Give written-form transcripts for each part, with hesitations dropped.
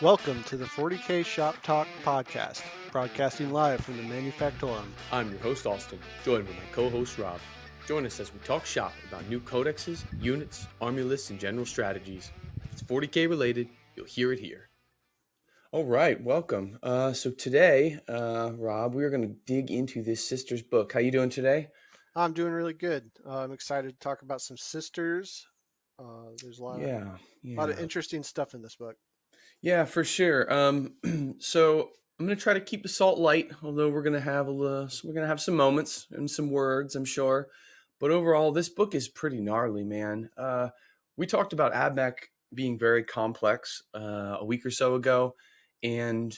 Welcome to the 40K Shop Talk podcast, broadcasting live from the Manufactorum. I'm your host, Austin, joined by my co-host, Rob. Join us as we talk shop about new codexes, units, army lists, and general strategies. If it's 40K related, you'll hear it here. All right, welcome. So today, Rob, we're going to dig into this sister's book. How you doing today? I'm doing really good. I'm excited to talk about some sisters. There's a lot of interesting stuff in this book. Yeah, for sure. So I'm gonna try to keep the salt light, although we're gonna have some moments and some words, I'm sure. But overall, this book is pretty gnarly, man. We talked about ABMEC being very complex a week or so ago, and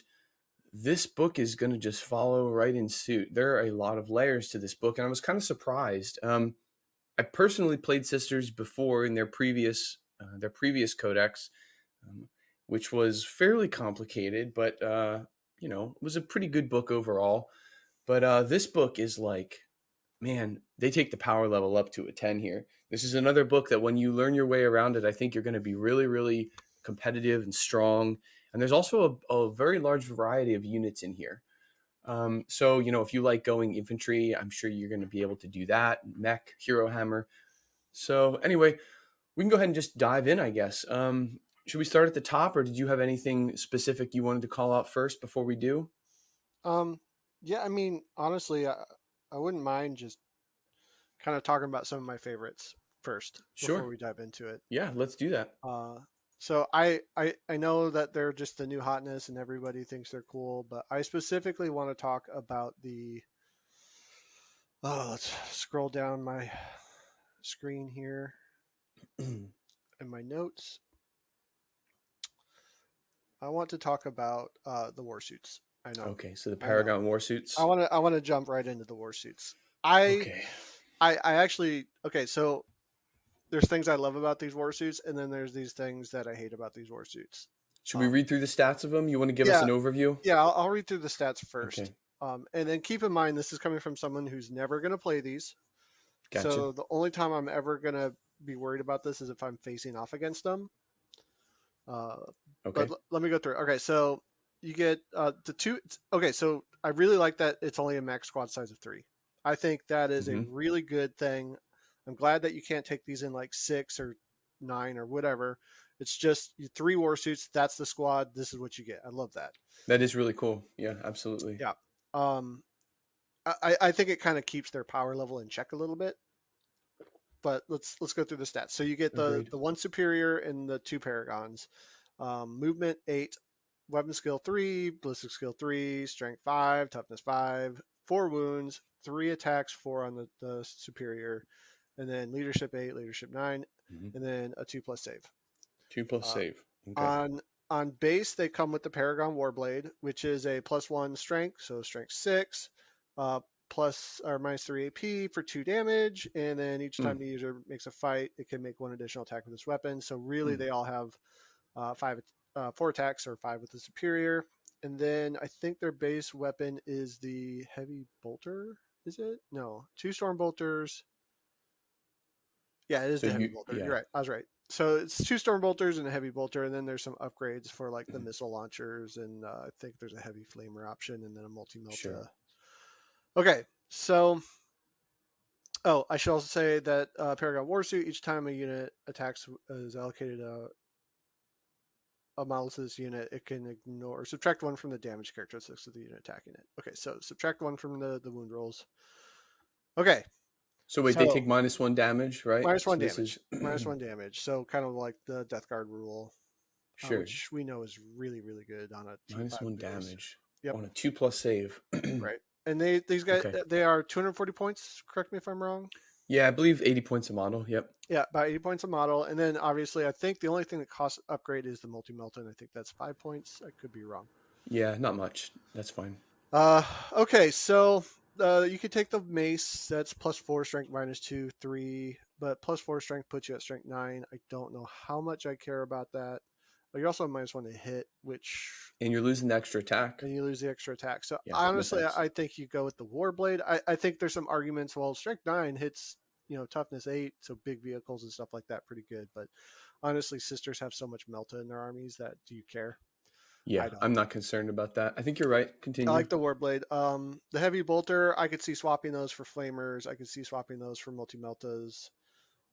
this book is gonna just follow right in suit. There are a lot of layers to this book, and I was kind of surprised. I personally played Sisters before in their previous codex. Which was fairly complicated, but it was a pretty good book overall. But this book is like, man, they take the power level up to a 10 here. This is another book that when you learn your way around it, I think you're going to be really, really competitive and strong. And there's also a very large variety of units in here. So, if you like going infantry, I'm sure you're going to be able to do that. Mech, Hero Hammer. So, anyway, we can go ahead and just dive in, I guess. Should we start at the top, or did you have anything specific you wanted to call out first before we do? Yeah, I mean, honestly, I wouldn't mind just kind of talking about some of my favorites first before Sure. we dive into it. Yeah, let's do that. So I know that they're just the new hotness and everybody thinks they're cool, but I specifically want to talk about let's scroll down my screen here in my notes. I want to talk about the war suits. I know. Okay, so the Paragon war suits. I want to jump right into the war suits. I actually okay. So there's things I love about these war suits, and then there's these things that I hate about these war suits. Should we read through the stats of them? You want to give us an overview? Yeah, I'll read through the stats first. Okay. And then keep in mind this is coming from someone who's never going to play these. Gotcha. So the only time I'm ever going to be worried about this is if I'm facing off against them. Okay. But let me go through. Okay, so you get the two. Okay, so I really like that it's only a max squad size of 3. I think that is a really good thing. I'm glad that you can't take these in like 6 or 9 or whatever. It's just 3 war suits. That's the squad. This is what you get. I love that. That is really cool. Yeah, absolutely. Yeah. I think it kind of keeps their power level in check a little bit. But let's go through the stats. So you get the 1 superior and the 2 paragons. Movement 8, weapon skill 3, ballistic skill 3, strength 5, toughness 5, 4 wounds, 3 attacks, 4 on the superior, and then leadership 8, leadership 9, and then a 2+ save. 2+ save. Okay. On base, they come with the Paragon Warblade, which is a +1 strength, so strength 6, plus or -3 AP for 2 damage, and then each time the user makes a fight, it can make 1 additional attack with this weapon. So really, they all have 4 attacks or 5 with the superior. And then I think their base weapon is the heavy bolter. Is it? No, 2 storm bolters. Yeah, it is the heavy bolter. Yeah. You're right. I was right. So it's 2 storm bolters and a heavy bolter, and then there's some upgrades for like the missile launchers, and I think there's a heavy flamer option, and then a multi-melt. Sure. Okay, so I should also say that Paragon Warsuit, each time a unit attacks is allocated a model to this unit, it can ignore or subtract 1 from the damage characteristics of the unit attacking it. Okay, so subtract 1 from the wound rolls. Okay. So wait, they take -1 damage, right? -1 damage. -1 damage. So kind of like the Death Guard rule. Sure. Which we know is really, really good on a -1 damage. Yep. On a 2+ save. Right. And these guys, they are 240 points. Correct me if I'm wrong. Yeah, I believe 80 points a model. Yep. Yeah, about 80 points a model. And then obviously, I think the only thing that costs upgrade is the multi-melt, and I think that's 5 points. I could be wrong. Yeah, not much. That's fine. Okay, so you could take the mace. That's +4 strength, -2, 3, but +4 strength puts you at strength 9. I don't know how much I care about that. But you also have -1 to hit, and you're losing the extra attack. And you lose the extra attack. So yeah, honestly, I think you go with the Warblade. I think there's some arguments. Well, strength 9 hits, toughness 8, so big vehicles and stuff like that, pretty good. But honestly, sisters have so much Melta in their armies that do you care? Yeah, I don't. I'm not concerned about that. I think you're right. I Continue. like the Warblade. The Heavy Bolter, I could see swapping those for Flamers. I could see swapping those for Multi Meltas.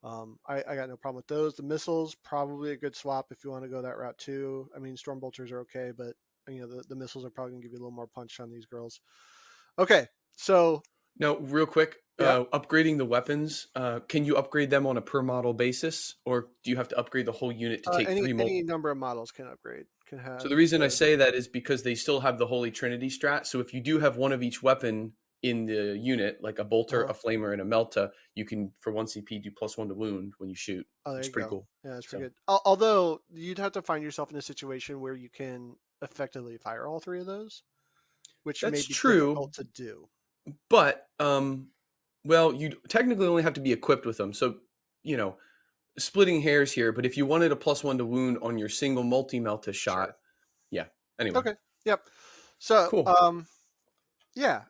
I got no problem with those. The missiles, probably a good swap if you want to go that route too. I mean, Storm Bolters are okay, but the missiles are probably gonna give you a little more punch on these girls. Okay, so Now, real quick, yeah, upgrading the weapons. Can you upgrade them on a per model basis, or do you have to upgrade the whole unit to take three any number of models can upgrade, can So have the reason I the say that is because they still have the Holy Trinity strat. So if you do have one of each weapon in the unit, like a bolter, uh a flamer, and a melta, you can for 1 CP do +1 to wound when you shoot, oh, there which is you pretty go. cool. Yeah, that's pretty So good. Although you'd have to find yourself in a situation where you can effectively fire all three of those, which may that's be true, difficult to do. but well, you technically only have to be equipped with them. So you know, splitting hairs here, but if you wanted a +1 to wound on your single multi melta shot, Sure. yeah. Anyway, Okay. Yep. So cool. yeah.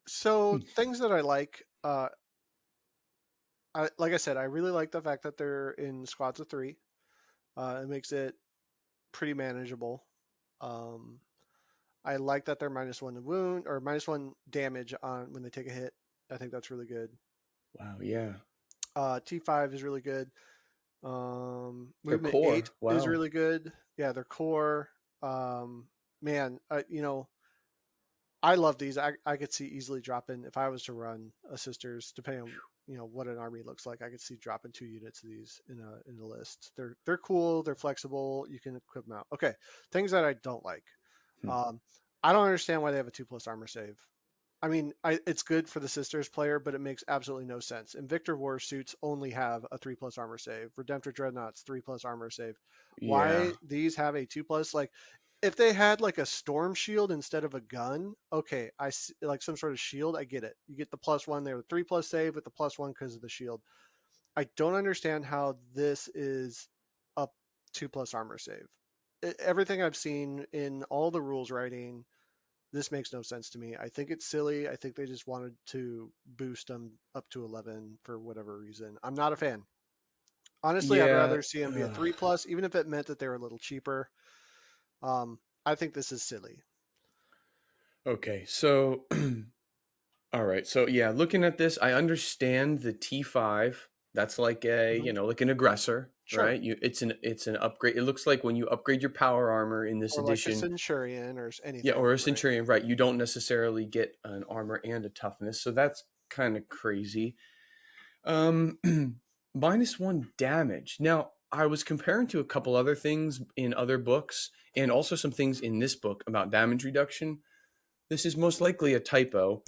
So Hmm. things that I like, like I said, I really like the fact that they're in squads of three. It makes it pretty manageable. Um, I like that they're -1 to wound or -1 damage on when they take a hit. I think that's really good. Wow, yeah. T5 is really good. Their Movement 8 core. is Wow. really good. Yeah, their core. Man, I love these. I could see easily dropping if I was to run a sisters, depending on what an army looks like. I could see dropping 2 units of these in a list. They're cool. They're flexible. You can equip them out. Okay, things that I don't like. Hmm. Um, I don't understand why they have a 2+ armor save. I mean, it's good for the sisters player, but it makes absolutely no sense. Invictor War suits only have a 3+ armor save. Redemptor Dreadnoughts 3+ armor save. Yeah. Why these have a 2+? Like, if they had like a storm shield instead of a gun, okay, like some sort of shield. I get it. You get the +1 there, the 3+ save with the +1 because of the shield. I don't understand how this is a 2+ armor save. Everything I've seen in all the rules writing, this makes no sense to me. I think it's silly. I think they just wanted to boost them up to 11 for whatever reason. I'm not a fan. Honestly, I'd Yeah. rather see them be a 3+, even if it meant that they were a little cheaper. I think this is silly. Okay, so all right. So yeah, looking at this, I understand the T5. That's like a, Hmm. like an aggressor, Sure. right? It's an upgrade. It looks like when you upgrade your power armor in this Or like a edition, Centurion or yeah, or anything, a right? centurion, right? You don't necessarily get an armor and a toughness. So that's kind of crazy. Um -1 damage. Now, I was comparing to a couple other things in other books and also some things in this book about damage reduction. This is most likely a typo,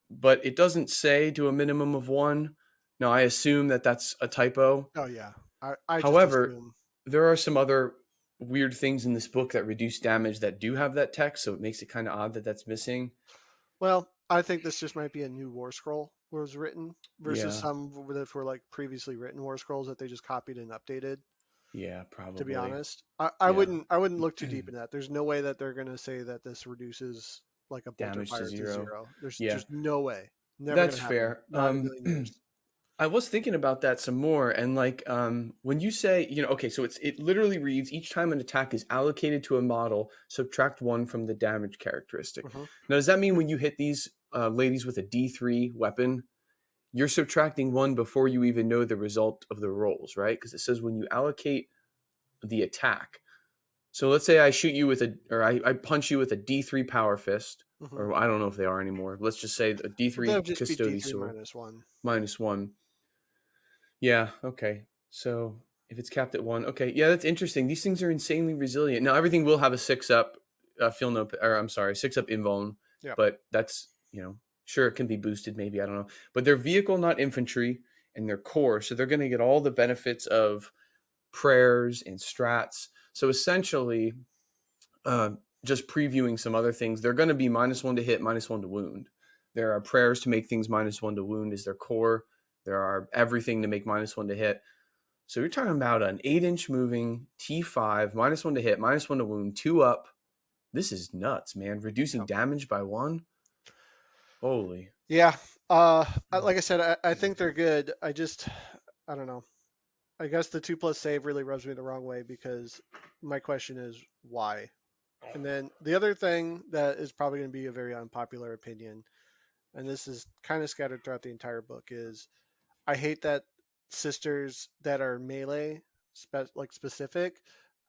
but it doesn't say to a minimum of 1. Now, I assume that that's a typo. Oh yeah, I just However, assume. there are some other weird things in this book that reduce damage that do have that text, so it makes it kind of odd that that's missing. Well, I think this just might be a new war scroll was written versus Yeah, some that were like previously written war scrolls that they just copied and updated. yeah, To be probably. honest, Yeah. I wouldn't look too deep in that. There's no way that they're going to say that this reduces like a bolter Damage to fire to 0. 0. There's Yeah, just no way. Never going that's to happen. fair. Not in a million years. I was thinking about that some more, and like when you say, okay, so it literally reads each time an attack is allocated to a model, subtract 1 from the damage characteristic. Hmm. Now, does that mean when you hit these ladies with a D3 weapon, you're subtracting 1 before you even know the result of the rolls, right? Because it says when you allocate the attack. So let's say I shoot you with I punch you with a D3 power fist, Hmm. or I don't know if they are anymore. Let's just say a Well, they'll D3 just be custody D3 sword -1. -1. Yeah, okay. So if it's capped at 1, okay. Yeah, that's interesting. These things are insanely resilient. Now everything will have a 6 up feel no, or I'm sorry, 6 up invuln, Yeah. but that's, sure it can be boosted maybe, I don't know. But they're vehicle not infantry and they're core, so they're going to get all the benefits of prayers and strats. So essentially, uh, just previewing some other things, they're going to be -1 to hit, -1 to wound. There are prayers to make things -1 to wound is their core. There are everything to make -1 to hit. So you're talking about an 8-inch moving T5, -1 to hit, -1 to wound, 2 up. This is nuts, man. Reducing Yeah. damage by 1. Holy. Yeah. Like I said, I think they're good. I don't know. I guess the 2+save really rubs me the wrong way because my question is why. And then the other thing that is probably going to be a very unpopular opinion, and this is kind of scattered throughout the entire book, is I hate that sisters that are melee, like specific,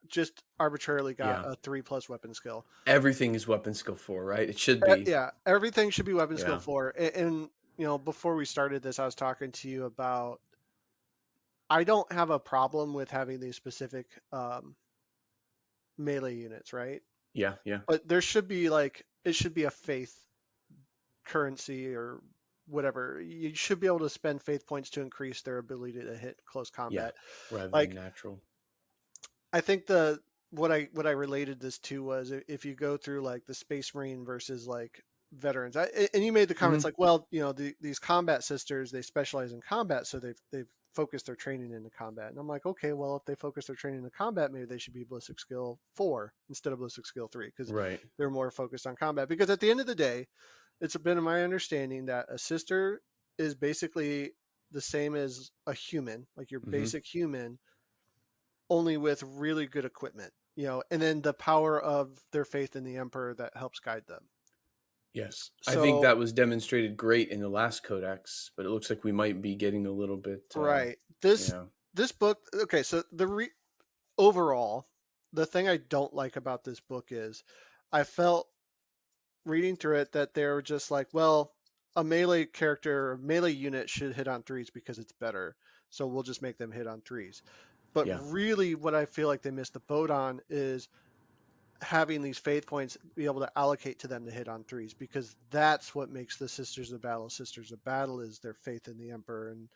just arbitrarily got Yeah. a 3+ weapon skill. Everything is weapon skill 4, right? It should be. Yeah, everything should be weapon skill Yeah. 4. And before we started this, I was talking to you about I don't have a problem with having these specific melee units, right? Yeah. Yeah. But there should be like it should be a faith currency or whatever. You should be able to spend faith points to increase their ability to hit close Yeah. combat. Rather than Like natural. I think what I related this to was if you go through like the Space Marine versus like veterans, and you made the comments Hmm. like, well, these combat sisters, they specialize in combat, so they've focused their training into combat. And I'm like, okay, well, if they focus their training into combat, maybe they should be ballistic skill 4 instead of ballistic skill 3 because Right. they're more focused on combat. Because at the end of the day, it's been my understanding that a sister is basically the same as a human, like your Hmm. basic human, only with really good equipment, and then the power of their faith in the emperor that helps guide them. Yes. I think So, that was demonstrated great in the last codex, but it looks like we might be getting a little bit, right, this yeah. this book, okay, so overall, the thing I don't like about this book is I felt reading through it that they were just like, well, a melee unit should hit on threes because it's better, so we'll just make them hit on threes. But Yeah. really what I feel like they missed the boat on is having these faith points be able to allocate to them to hit on threes, because that's what makes the sisters of battle sisters of battle, is their faith in the emperor. And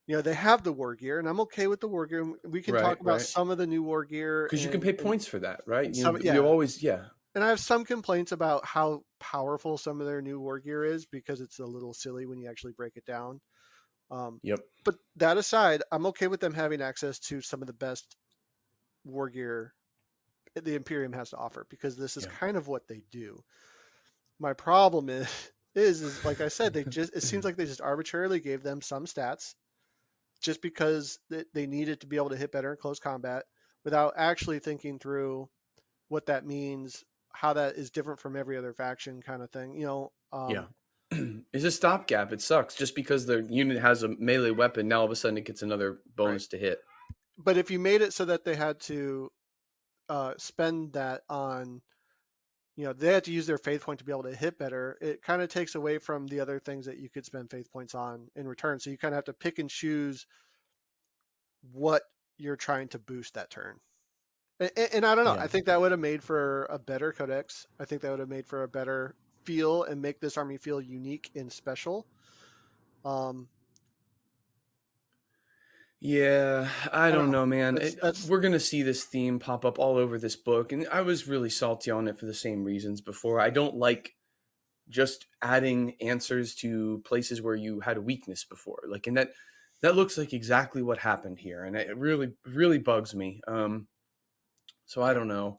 they have the war gear, and I'm okay with the war gear. We can Right. talk about Right. some of the new war gear Because you can and pay points for that, right? and some, We yeah. always, yeah. And I have some complaints about how powerful some of their new war gear is, because it's a little silly when you actually break it down. um, Yep. but that aside, I'm okay with them having access to some of the best war gear the Imperium has to offer, because this is Yeah. kind of what they do. My problem is is like I said, it seems like they just arbitrarily gave them some stats just because they needed to be able to hit better in close combat, without actually thinking through what that means, how that is different from every other faction, kind of thing. Yeah. It's a stopgap. It sucks. Just because the unit has a melee weapon, now all of a sudden it gets another Right. bonus to hit. But if you made it so that they had to spend that on, they had to use their faith point to be able to hit better, it kind of takes away from the other things that you could spend faith points on in return. So you kind of have to pick and choose what you're trying to boost that turn. And I don't know. I Yeah. think that would have made for a better codex. I think that would have made for a better feel and make this army feel unique and special. Um, Yeah, I I don't don't know. know, man. That's We're gonna see this theme pop up all over this book, and I was really salty on it for the same reasons before. I don't like just adding answers to places where you had a weakness before, like, and that looks like exactly what happened here, and it really bugs me. So I yeah. don't know.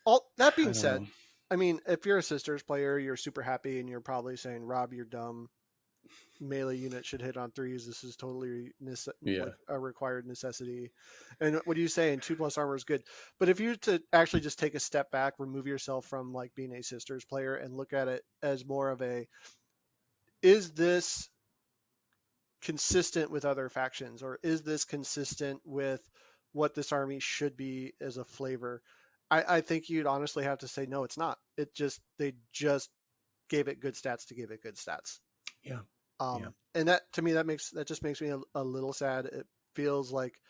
All that I being don't said, know. I mean, if you're a sisters player, you're super happy, and you're probably saying, "Rob, you're dumb. Melee unit should hit on threes. This is totally Yeah, like a required necessity." And what are you saying? 2+ armor is good. But if you to actually just take a step back, remove yourself from like being a sisters player, and look at it as more of a, is this consistent with other factions, or is this consistent with what this army should be as a flavor? I think you'd honestly have to say no, it's not. They just gave it good stats to give it good stats. yeah, yeah, And that, to me, that just makes me a little sad. It feels like,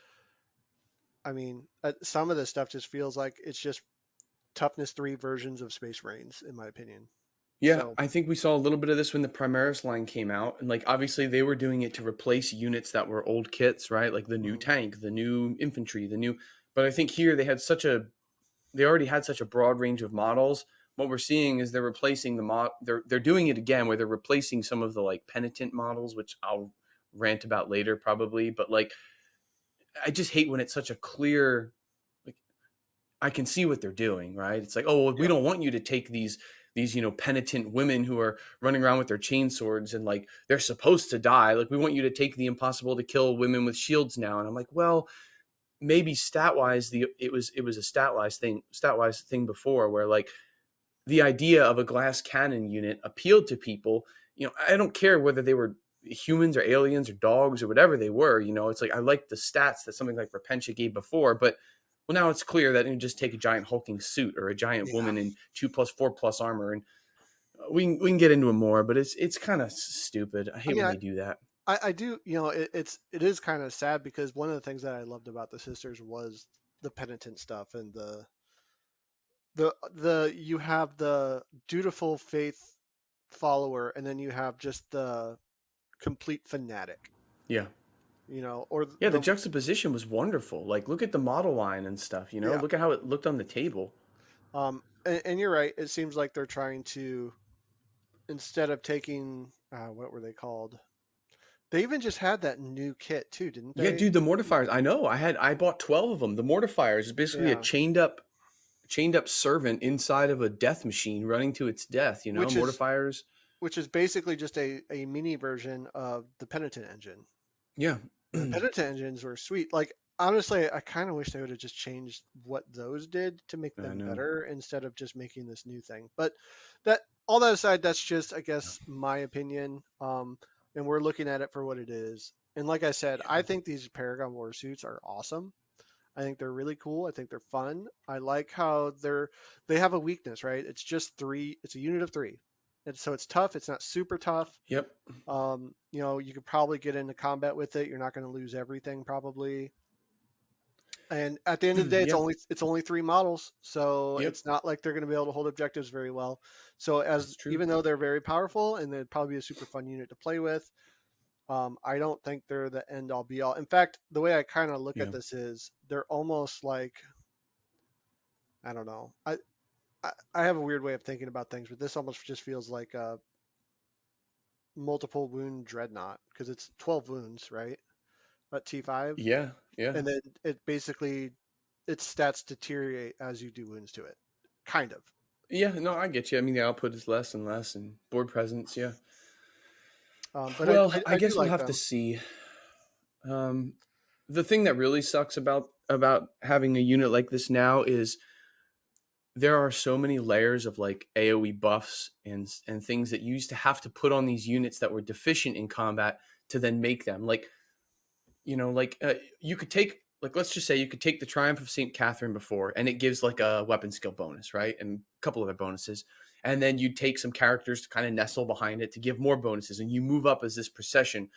I mean, some of this stuff just feels like it's just toughness 3 versions of Space Marines, in my opinion. yeah. So I think we saw a little bit of this when the Primaris line came out, and like obviously they were doing it to replace units that were old kits, right? Like the new mhm, tank, the new infantry, the new. But I think here they already had such a broad range of models. What we're seeing is they're replacing the mod. They're doing it again where they're replacing some of the like penitent models, which I'll rant about later probably. But like, I just hate when it's such a clear, like I can see what they're doing, right? It's like, oh, well, we yeah, don't want you to take these. these, you know, penitent women who are running around with their chain swords and like they're supposed to die. Like we want you to take the impossible to kill women with shields now. And I'm like, well, maybe stat wise, it was a stat wise thing before where like the idea of a glass cannon unit appealed to people. You know, I don't care whether they were humans or aliens or dogs or whatever they were. You know, it's like I like the stats that something like Repentia gave before, but well, now it's clear that you just take a giant hulking suit or a giant Yeah. woman in 2+4+ armor, and we can get into it more. But it's kind of stupid. I I hate mean, when I, they do that. I do, you know, it is kind of sad because one of the things that I loved about the sisters was the penitent stuff and the you have the dutiful faith follower, and then you have just the complete fanatic, Yeah. you know, or Yeah, the the juxtaposition was wonderful. Like, look at the model line and stuff. You know, yeah. look at how it looked on the table. And you're right. It seems like they're trying to, instead of taking what were they called? They even just had that new kit too, didn't Yeah, they? dude, the mortifiers. I know. I bought 12 of them. The mortifiers is basically a Yeah, chained up servant inside of a death machine running to its death. You know, which is mortifiers. basically just a mini version of the penitent engine. Yeah, And the penitent engines were sweet. Like honestly, I kind of wish they would have just changed what those did to make I them know. better instead of just making this new thing. But that all that aside, that's just I guess my opinion. And we're looking at it for what it is. And like I said, I think these Paragon War suits are awesome. I think they're really cool. I think they're fun. I like how they have a weakness, right? It's just three. It's a unit of three, and so it's tough. It's not super tough. Yep. You know, you could probably get into combat with it. You're not going to lose everything probably. And at the end of the day, Yeah. it's only three models, so Yep. it's not like they're going to be able to hold objectives very well. So as That's true. even though they're very powerful and they'd probably be a super fun unit to play with, I don't think they're the end all be all. In fact, the way I kind of look at Yeah. this is they're almost like I don't know. I have a weird way of thinking about things, but this almost just feels like a multiple wound dreadnought because it's 12 wounds, right? At T5, Yeah. Yeah. and then it basically its stats deteriorate as you do wounds to it, kind of. Yeah. No, I get you. I mean, the output is less and less, and board presence. Yeah. But Well, I I do guess we'll like have to them. see. Um, the thing that really sucks about having a unit like this now is there are so many layers of like AoE buffs and things that you used to have to put on these units that were deficient in combat to then make them like, you know, like you could take, like, let's just say you could take the Triumph of St. Catherine before and it gives like a weapon skill bonus, right, and a couple other bonuses, and then you'd take some characters to kind of nestle behind it to give more bonuses, and you move up as this procession.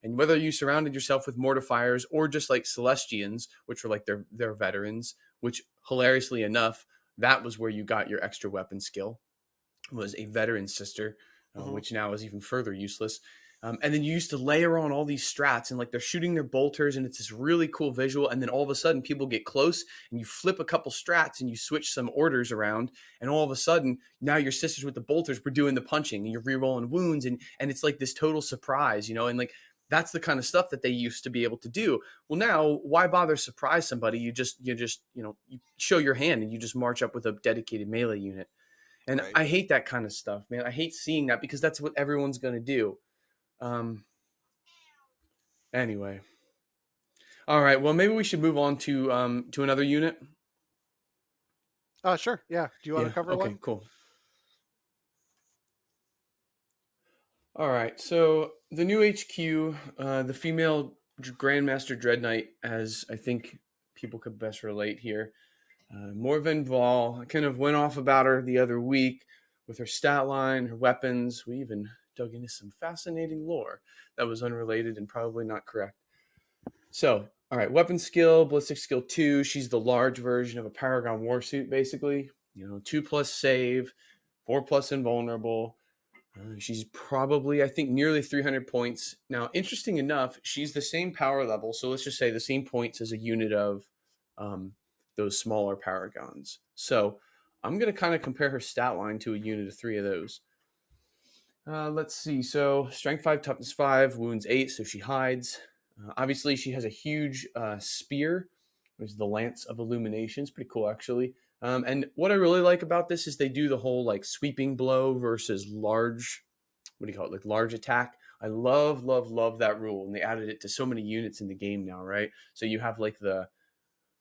And whether you surrounded yourself with mortifiers or just like Celestians, which were like their veterans, which hilariously enough, that was where you got your extra weapon skill, was a veteran sister, Hmm. which now is even further useless. And then you used to layer on all these strats, and like they're shooting their bolters, and it's this really cool visual. And then all of a sudden, people get close, and you flip a couple strats, and you switch some orders around, and all of a sudden, now your sisters with the bolters were doing the punching, and you're rerolling wounds, and it's like this total surprise, you know, and like that's the kind of stuff that they used to be able to do. Well, now why bother surprise somebody? You show your hand, and you just march up with a dedicated melee unit. And Right. I hate that kind of stuff, man. I hate seeing that because that's what everyone's going to do. Um, anyway. All right. Well, maybe we should move on to another unit. Sure. Yeah. Do you want to Yeah. cover Okay. one? Cool. All right. So the new HQ, the female Grandmaster Dread Knight, as I think people could best relate here. Morven Val. I kind of went off about her the other week with her stat line, her weapons. We even dug into some fascinating lore that was unrelated and probably not correct. So, all right, weapon skill, ballistic skill 2. She's the large version of a Paragon warsuit, basically. You know, 2+ save, 4+ invulnerable. She's probably, I think, nearly 300 points. Now, interesting enough, she's the same power level. So let's just say the same points as a unit of um, those smaller Paragons. So I'm going to kind of compare her stat line to a unit of 3 of those. Let's see. So strength 5, toughness 5, wounds 8. So she hides. Obviously, she has a huge spear, which is the Lance of Illumination. It's pretty cool, actually. And what I really like about this is they do the whole like sweeping blow versus large, what do you call it, like large attack. I love, love, love that rule, and they added it to so many units in the game now, right? So you have like the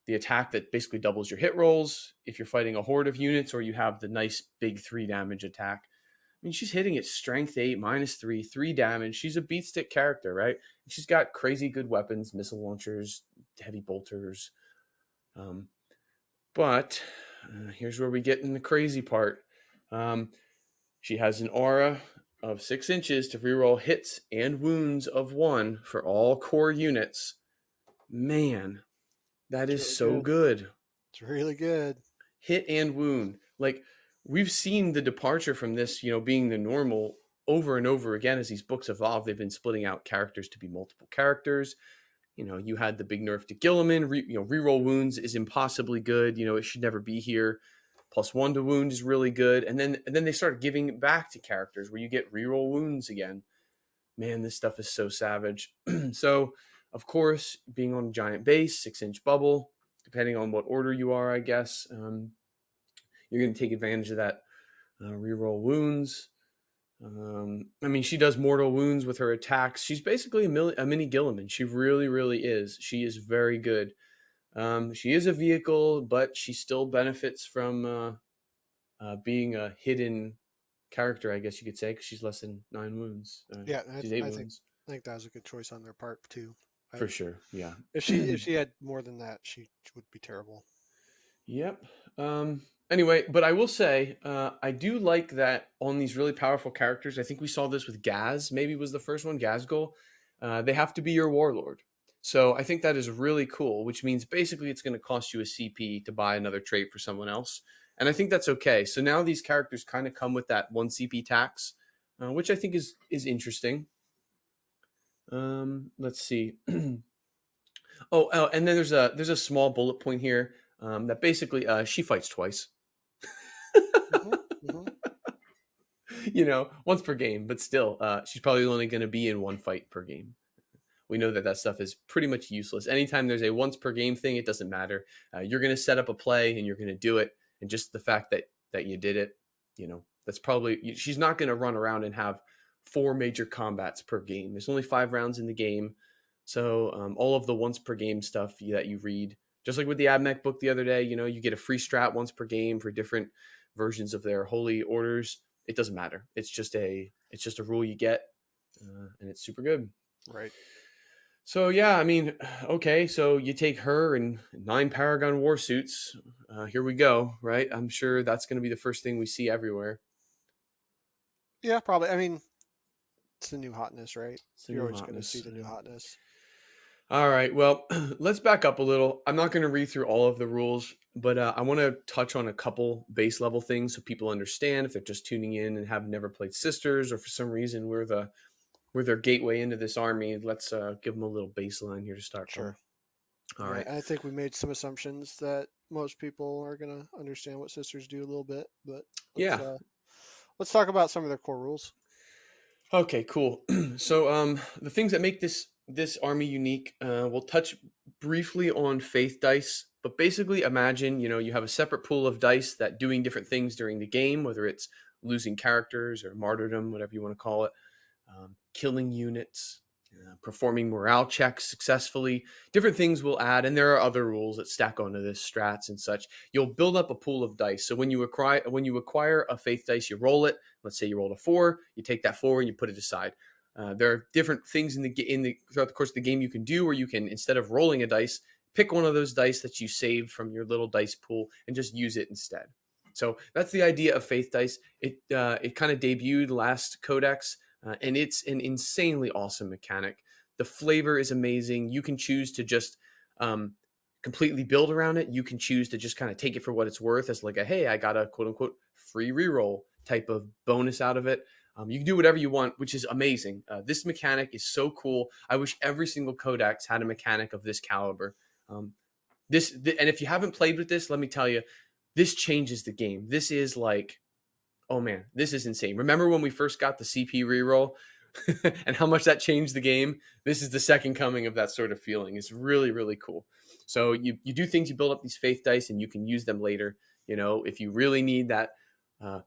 attack that basically doubles your hit rolls if you're fighting a horde of units, or you have the nice big 3 damage attack. I mean, she's hitting at strength 8, -3, 3 damage. She's a beat stick character, right? And she's got crazy good weapons, missile launchers, heavy bolters. Um, but here's where we get in the crazy part. Um, she has an aura of 6 inches to reroll hits and wounds of 1 for all core units. Man, that It's is really so good. good. It's really good. Hit and wound. Like, we've seen the departure from this, being the normal over and over again as these books evolve. They've been splitting out characters to be multiple characters. You had the big nerf to Gilliman. Reroll wounds is impossibly good. It should never be here. +1 to wound is really good. And then they start giving it back to characters where you get reroll wounds again. Man, this stuff is so savage. So, of course, being on a giant base, 6-inch bubble, depending on what order you are, I guess, you're going to take advantage of that reroll wounds. I mean, she does mortal wounds with her attacks. She's basically a mini Gilliman. She really, really is. She is very good. She is a vehicle, but she still benefits from being a hidden character, I guess you could say, because she's less than 9 wounds. Yeah, She's 8 I wounds. think that was a good choice on their part too. I, For sure. Yeah. if she had more than that, she would be terrible. Yep. Anyway, but I will say, I do like that on these really powerful characters. I think we saw this with Gaz, maybe was the first one, Gazgul. They have to be your warlord. So I think that is really cool, which means basically it's going to cost you a CP to buy another trait for someone else. And I think that's okay. So now these characters kind of come with that 1 CP tax, which I think is interesting. Let's see. Oh, and then there's a small bullet point here that basically she fights twice. Hmm. Hmm. Once per game, but still, she's probably only going to be in 1 fight per game. We know that stuff is pretty much useless. Anytime there's a once per game thing, it doesn't matter. You're going to set up a play and you're going to do it, and just the fact that you did it, that's probably she's not going to run around and have 4 major combats per game. There's only 5 rounds in the game, so all of the once per game stuff that you read, just like with the Abmech book the other day, you get a free strat once per game for different versions of their holy orders. It doesn't matter. It's just a rule you get, and it's super good. Right. So yeah, I mean, okay, so you take her and 9 Paragon war suits. Here we go, right? I'm sure that's going to be the first thing we see everywhere. Yeah, probably. I mean, it's the new hotness, right? It's the You're new always going to see hotness. the new hotness. All right, well, let's back up a little. I'm not going to read through all of the rules, but I want to touch on a couple base level things so people understand if they're just tuning in and have never played Sisters, or for some reason we're their gateway into this army. Let's give them a little baseline here to start from. Sure. All Yeah, right. I think we made some assumptions that most people are going to understand what sisters do a little bit, but Yeah. let's talk about some of their core rules. Okay, cool. So the things that make this army unique, we'll touch briefly on faith dice, but basically imagine, you have a separate pool of dice that doing different things during the game, whether it's losing characters or martyrdom, whatever you want to call it, killing units, performing morale checks successfully. Different things will add, and there are other rules that stack onto this, strats and such. You'll build up a pool of dice. So when you acquire a faith dice, you roll it. Let's say you rolled a 4, you take that 4 and you put it aside. There are different things throughout the course of the game you can do, where you can, instead of rolling a dice, pick one of those dice that you saved from your little dice pool and just use it instead. So that's the idea of faith dice. It kind of debuted last Codex. And it's an insanely awesome mechanic. The flavor is amazing. You can choose to just completely build around it. You can choose to just kind of take it for what it's worth as like hey, I got a quote unquote free reroll type of bonus out of it. You can do whatever you want, which is amazing. This mechanic is so cool. I wish every single Codex had a mechanic of this caliber. And if you haven't played with this, let me tell you, this changes the game. This is like, oh man, this is insane. Remember when we first got the CP reroll and how much that changed the game? This is the second coming of that sort of feeling. It's really, really cool. So you do things, you build up these faith dice, and you can use them later. If you really need that uh,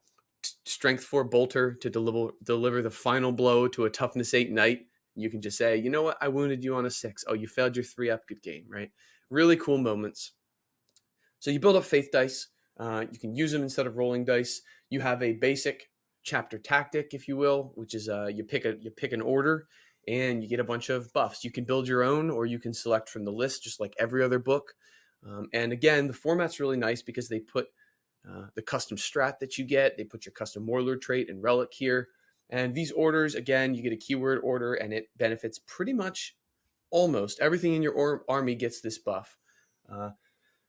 strength 4 bolter to deliver the final blow to a toughness 8 knight, you can just say, you know what, I wounded you on a 6. Oh, you failed your 3 up, good game, right? Really cool moments. So you build up faith dice. You can use them instead of rolling dice. You have a basic chapter tactic, if you will, which is you pick an order and you get a bunch of buffs. You can build your own, or you can select from the list, just like every other book. And again, the format's really nice because they put the custom strat that you get. They put your custom warlord trait and relic here. And these orders, again, you get a keyword order, and it benefits pretty much almost everything in your army gets this buff.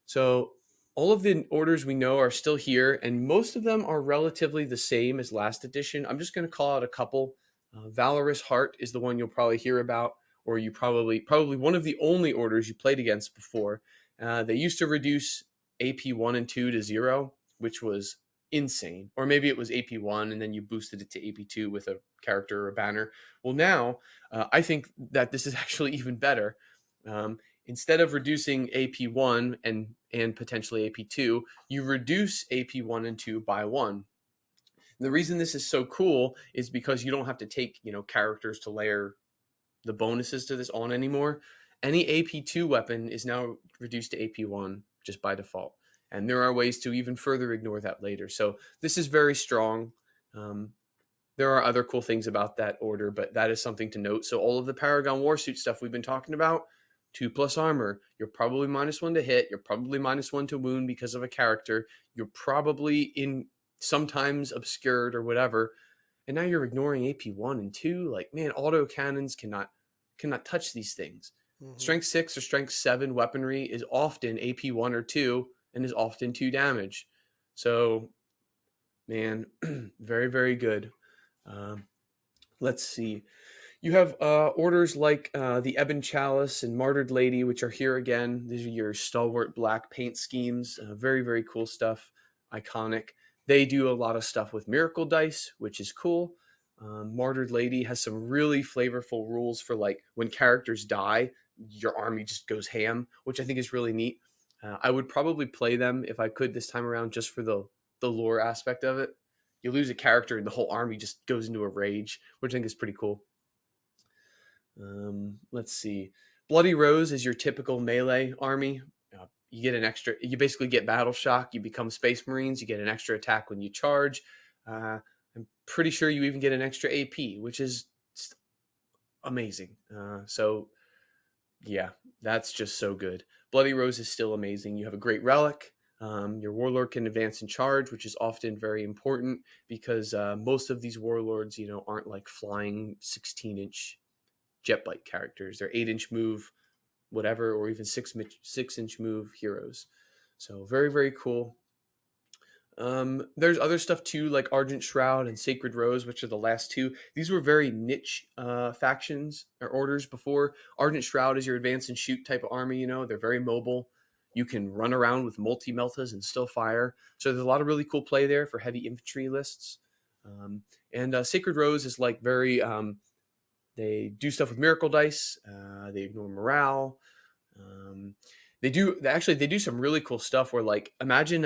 So all of the orders we know are still here, and most of them are relatively the same as last edition. I'm just going to call out a couple. Valorous Heart is the one you'll probably hear about, or you probably one of the only orders you played against before. They used to reduce AP 1 and 2 to 0, which was insane. Or maybe it was AP 1 and then you boosted it to AP 2 with a character or a banner. Well, now I think that this is actually even better. Instead of reducing AP1 and potentially AP2, you reduce AP1 and 2 by 1. And the reason this is so cool is because you don't have to take, characters to layer the bonuses to this on anymore. Any AP2 weapon is now reduced to AP1 just by default. And there are ways to even further ignore that later. So this is very strong. There are other cool things about that order, but that is something to note. So all of the Paragon Warsuit stuff we've been talking about, 2+ armor, you're probably -1 to hit, you're probably -1 to wound because of a character, you're probably in sometimes obscured or whatever, and now you're ignoring AP1 and 2. Like, man, auto cannons cannot touch these things. Mm-hmm. Strength 6 or strength 7 weaponry is often AP1 or 2 and is often 2 damage. So, man, very, very good. Let's see. You have orders like the Ebon Chalice and Martyred Lady, which are here again. These are your stalwart black paint schemes. Very, very cool stuff. Iconic. They do a lot of stuff with Miracle Dice, which is cool. Martyred Lady has some really flavorful rules for, like, when characters die, your army just goes ham, which I think is really neat. I would probably play them if I could this time around, just for the lore aspect of it. You lose a character and the whole army just goes into a rage, which I think is pretty cool. Let's see. Bloody Rose is your typical melee army. You get an extra. You basically get battle shock. You become Space Marines. You get an extra attack when you charge. I'm pretty sure you even get an extra AP, which is amazing. So yeah, that's just so good. Bloody Rose is still amazing. You have a great relic. Your warlord can advance and charge, which is often very important because most of these warlords, aren't like flying 16-inch jet bike characters. They're 8-inch move, whatever, or even 6-inch move heroes. So very, very cool. There's other stuff too, like Argent Shroud and Sacred Rose, which are the last two. These were very niche factions or orders before. Argent Shroud is your advance and shoot type of army. They're very mobile. You can run around with multi-meltas and still fire. So there's a lot of really cool play there for heavy infantry lists. And Sacred Rose is like very they do stuff with Miracle Dice. They ignore morale. They do some really cool stuff where, like, imagine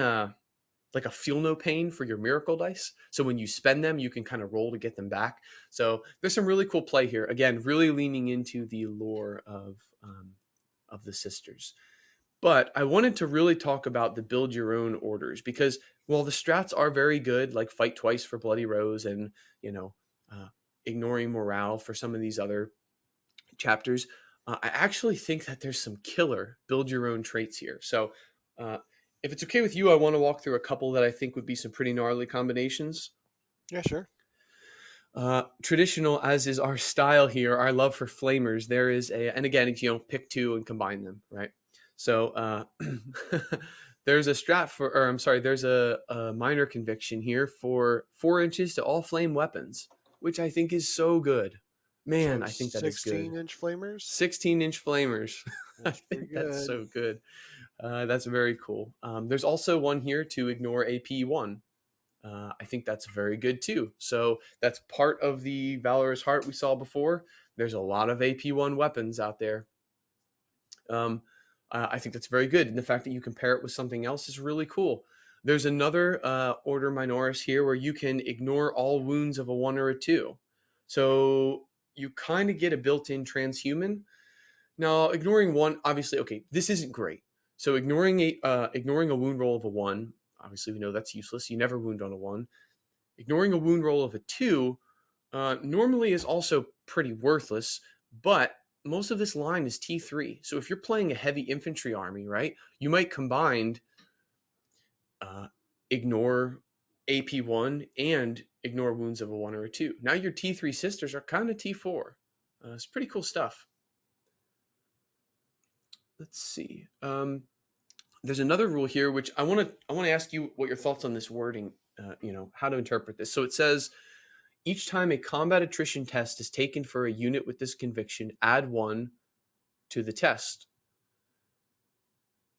like a feel no pain for your Miracle Dice. So when you spend them, you can kind of roll to get them back. So there's some really cool play here. Again, really leaning into the lore of the sisters. But I wanted to really talk about the build your own orders because while the strats are very good, like fight twice for Bloody Rose and uh, ignoring morale for some of these other chapters, I actually think that there's some killer build your own traits here. So if it's okay with you, I want to walk through a couple that I think would be some pretty gnarly combinations. Yeah, sure. Traditional as is our style here, our love for flamers, there is and again, pick two and combine them, right? So there's a strat there's a minor conviction here for 4 inches to all flame weapons, which I think is so good. Man, So I think that is good. 16-inch flamers. 16-inch flamers. I That's pretty think that's good. so good. That's very cool. There's also one here to ignore AP1. I think that's very good too. So that's part of the Valorous Heart we saw before. There's a lot of AP1 weapons out there. I think that's very good. And the fact that you compare it with something else is really cool. There's another order minoris here where you can ignore all wounds of a 1 or a 2. So you kind of get a built-in transhuman. Now, ignoring 1, obviously, okay, this isn't great. So ignoring a wound roll of a 1, obviously we know that's useless. You never wound on a 1. Ignoring a wound roll of a 2 normally is also pretty worthless, but most of this line is T3. So if you're playing a heavy infantry army, right, you might combine uh, ignore AP1 and ignore wounds of a 1 or a 2. Now your T3 sisters are kind of T4. It's pretty cool stuff. Let's see. There's another rule here, which I want to ask you what your thoughts on this wording. How to interpret this. So it says, each time a combat attrition test is taken for a unit with this conviction, add 1 to the test.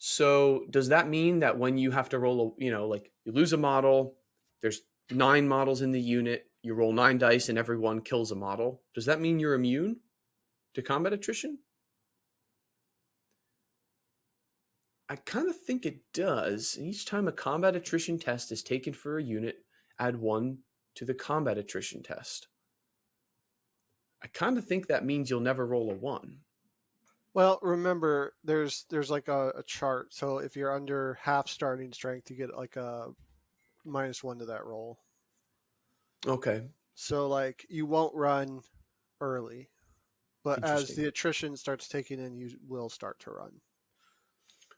So does that mean that when you have to roll like you lose a model, there's 9 models in the unit, you roll 9 dice and everyone kills a model? Does that mean you're immune to combat attrition? I kind of think it does. Each time a combat attrition test is taken for a unit, add 1 to the combat attrition test. I kind of think that means you'll never roll a 1. Well, remember, there's like a chart. So if you're under half starting strength, you get like a -1 to that roll. Okay. So like you won't run early, but as Interesting. the attrition starts taking in, you will start to run.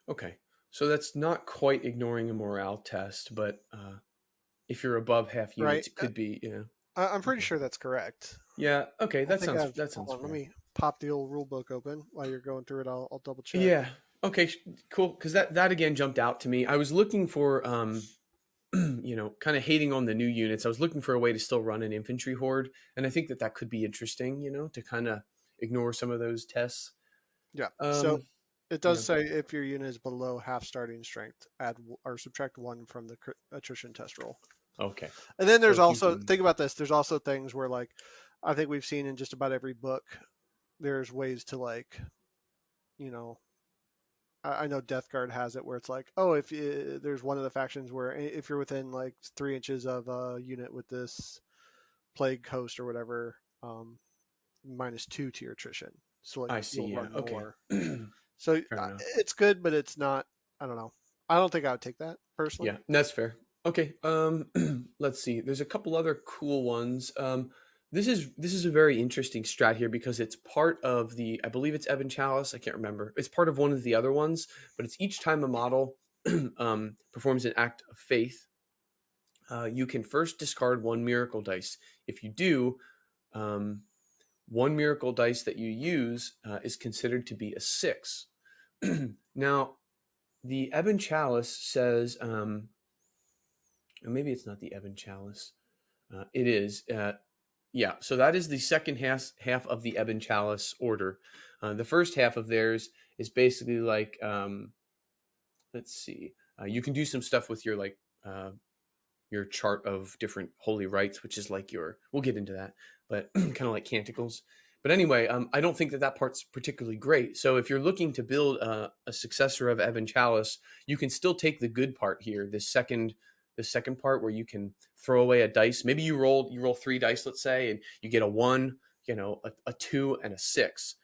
Okay. So that's not quite ignoring a morale test, but if you're above half Right? units, it could be, I'm pretty okay. sure that's correct. Yeah, okay, I think I've. that Hold sounds on, let fair. me pop the old rule book open while you're going through it. I'll double check. Yeah. Okay, cool. Because that again jumped out to me. I was looking for kind of hating on the new units. I was looking for a way to still run an infantry horde, and I think that could be interesting. To kind of ignore some of those tests. Yeah. So Um, it does yeah. say if your unit is below half starting strength, add or subtract 1 from the attrition test roll. Okay. And then So there's if you also, can, think about this. There's also things where like I think we've seen in just about every book, there's ways to like, you know, I know Death Guard has it where it's like, oh, if there's one of the factions where if you're within like 3 inches of a unit with this plague host or whatever, -2 to your attrition, so like I see. you'll Yeah. run Okay. more. So Fair enough. it's good, but it's not. I don't know. I don't think I would take that personally. Yeah, that's fair. Okay. Let's see. There's a couple other cool ones. This is a very interesting strat here because it's part of I believe it's Ebon Chalice. I can't remember. It's part of one of the other ones, but it's each time a model performs an act of faith, you can first discard 1 miracle dice. If you do, 1 miracle dice that you use is considered to be a 6. Now, the Ebon Chalice says. Maybe it's not the Ebon Chalice. It is. Yeah. So that is the second half of the Ebon Chalice order. The first half of theirs is basically like, let's see. You can do some stuff with your chart of different holy rites, which is like we'll get into that, but kind of like canticles. But anyway, I don't think that part's particularly great. So if you're looking to build a successor of Ebon Chalice, you can still take the good part here, the second part where you can throw away a dice. Maybe you roll 3 dice, let's say, and you get a 1, a 2, and a 6.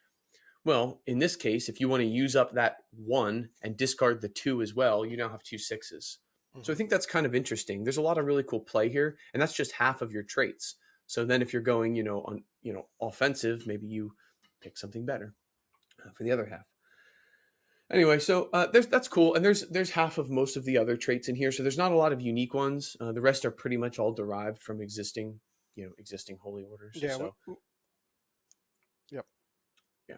Well, in this case, if you want to use up that 1 and discard the 2 as well, you now have 2 6s. So I Mm-hmm. think that's kind of interesting. There's a lot of really cool play here, and that's just half of your traits. So then if you're going, on, offensive, maybe you pick something better for the other half. Anyway, so that's cool, and there's half of most of the other traits in here. So there's not a lot of unique ones. The rest are pretty much all derived from existing holy orders. Yeah. So Yep. yeah.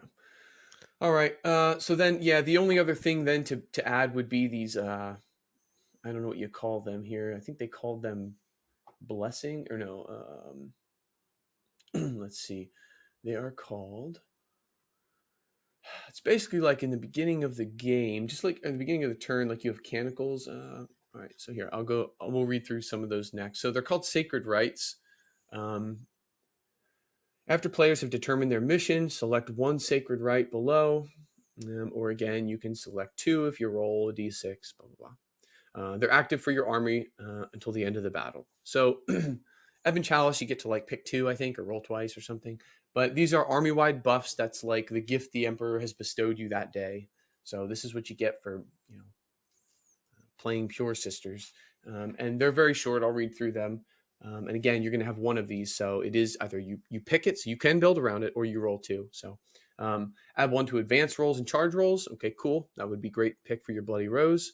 All right. So then, yeah, the only other thing then to add would be these. I don't know what you call them here. I think they called them blessing or no. Let's see. They are called. It's basically like in the beginning of the game, just like at the beginning of the turn, like you have canticles. All right. So here we'll read through some of those next. So they're called sacred rites. Um, After players have determined their mission, select 1 sacred rite below. Or again, you can select 2 if you roll a d6, blah, blah, blah. They're active for your army until the end of the battle. So Evan Chalice, you get to like pick 2, I think, or roll twice or something. But these are army-wide buffs. That's like the gift the Emperor has bestowed you that day. So this is what you get for playing Pure Sisters. And they're very short. I'll read through them. And again, you're going to have one of these. So it is either you pick it, so you can build around it, or you roll 2. So add 1 to advanced rolls and charge rolls. Okay, cool. That would be great pick for your Bloody Rose.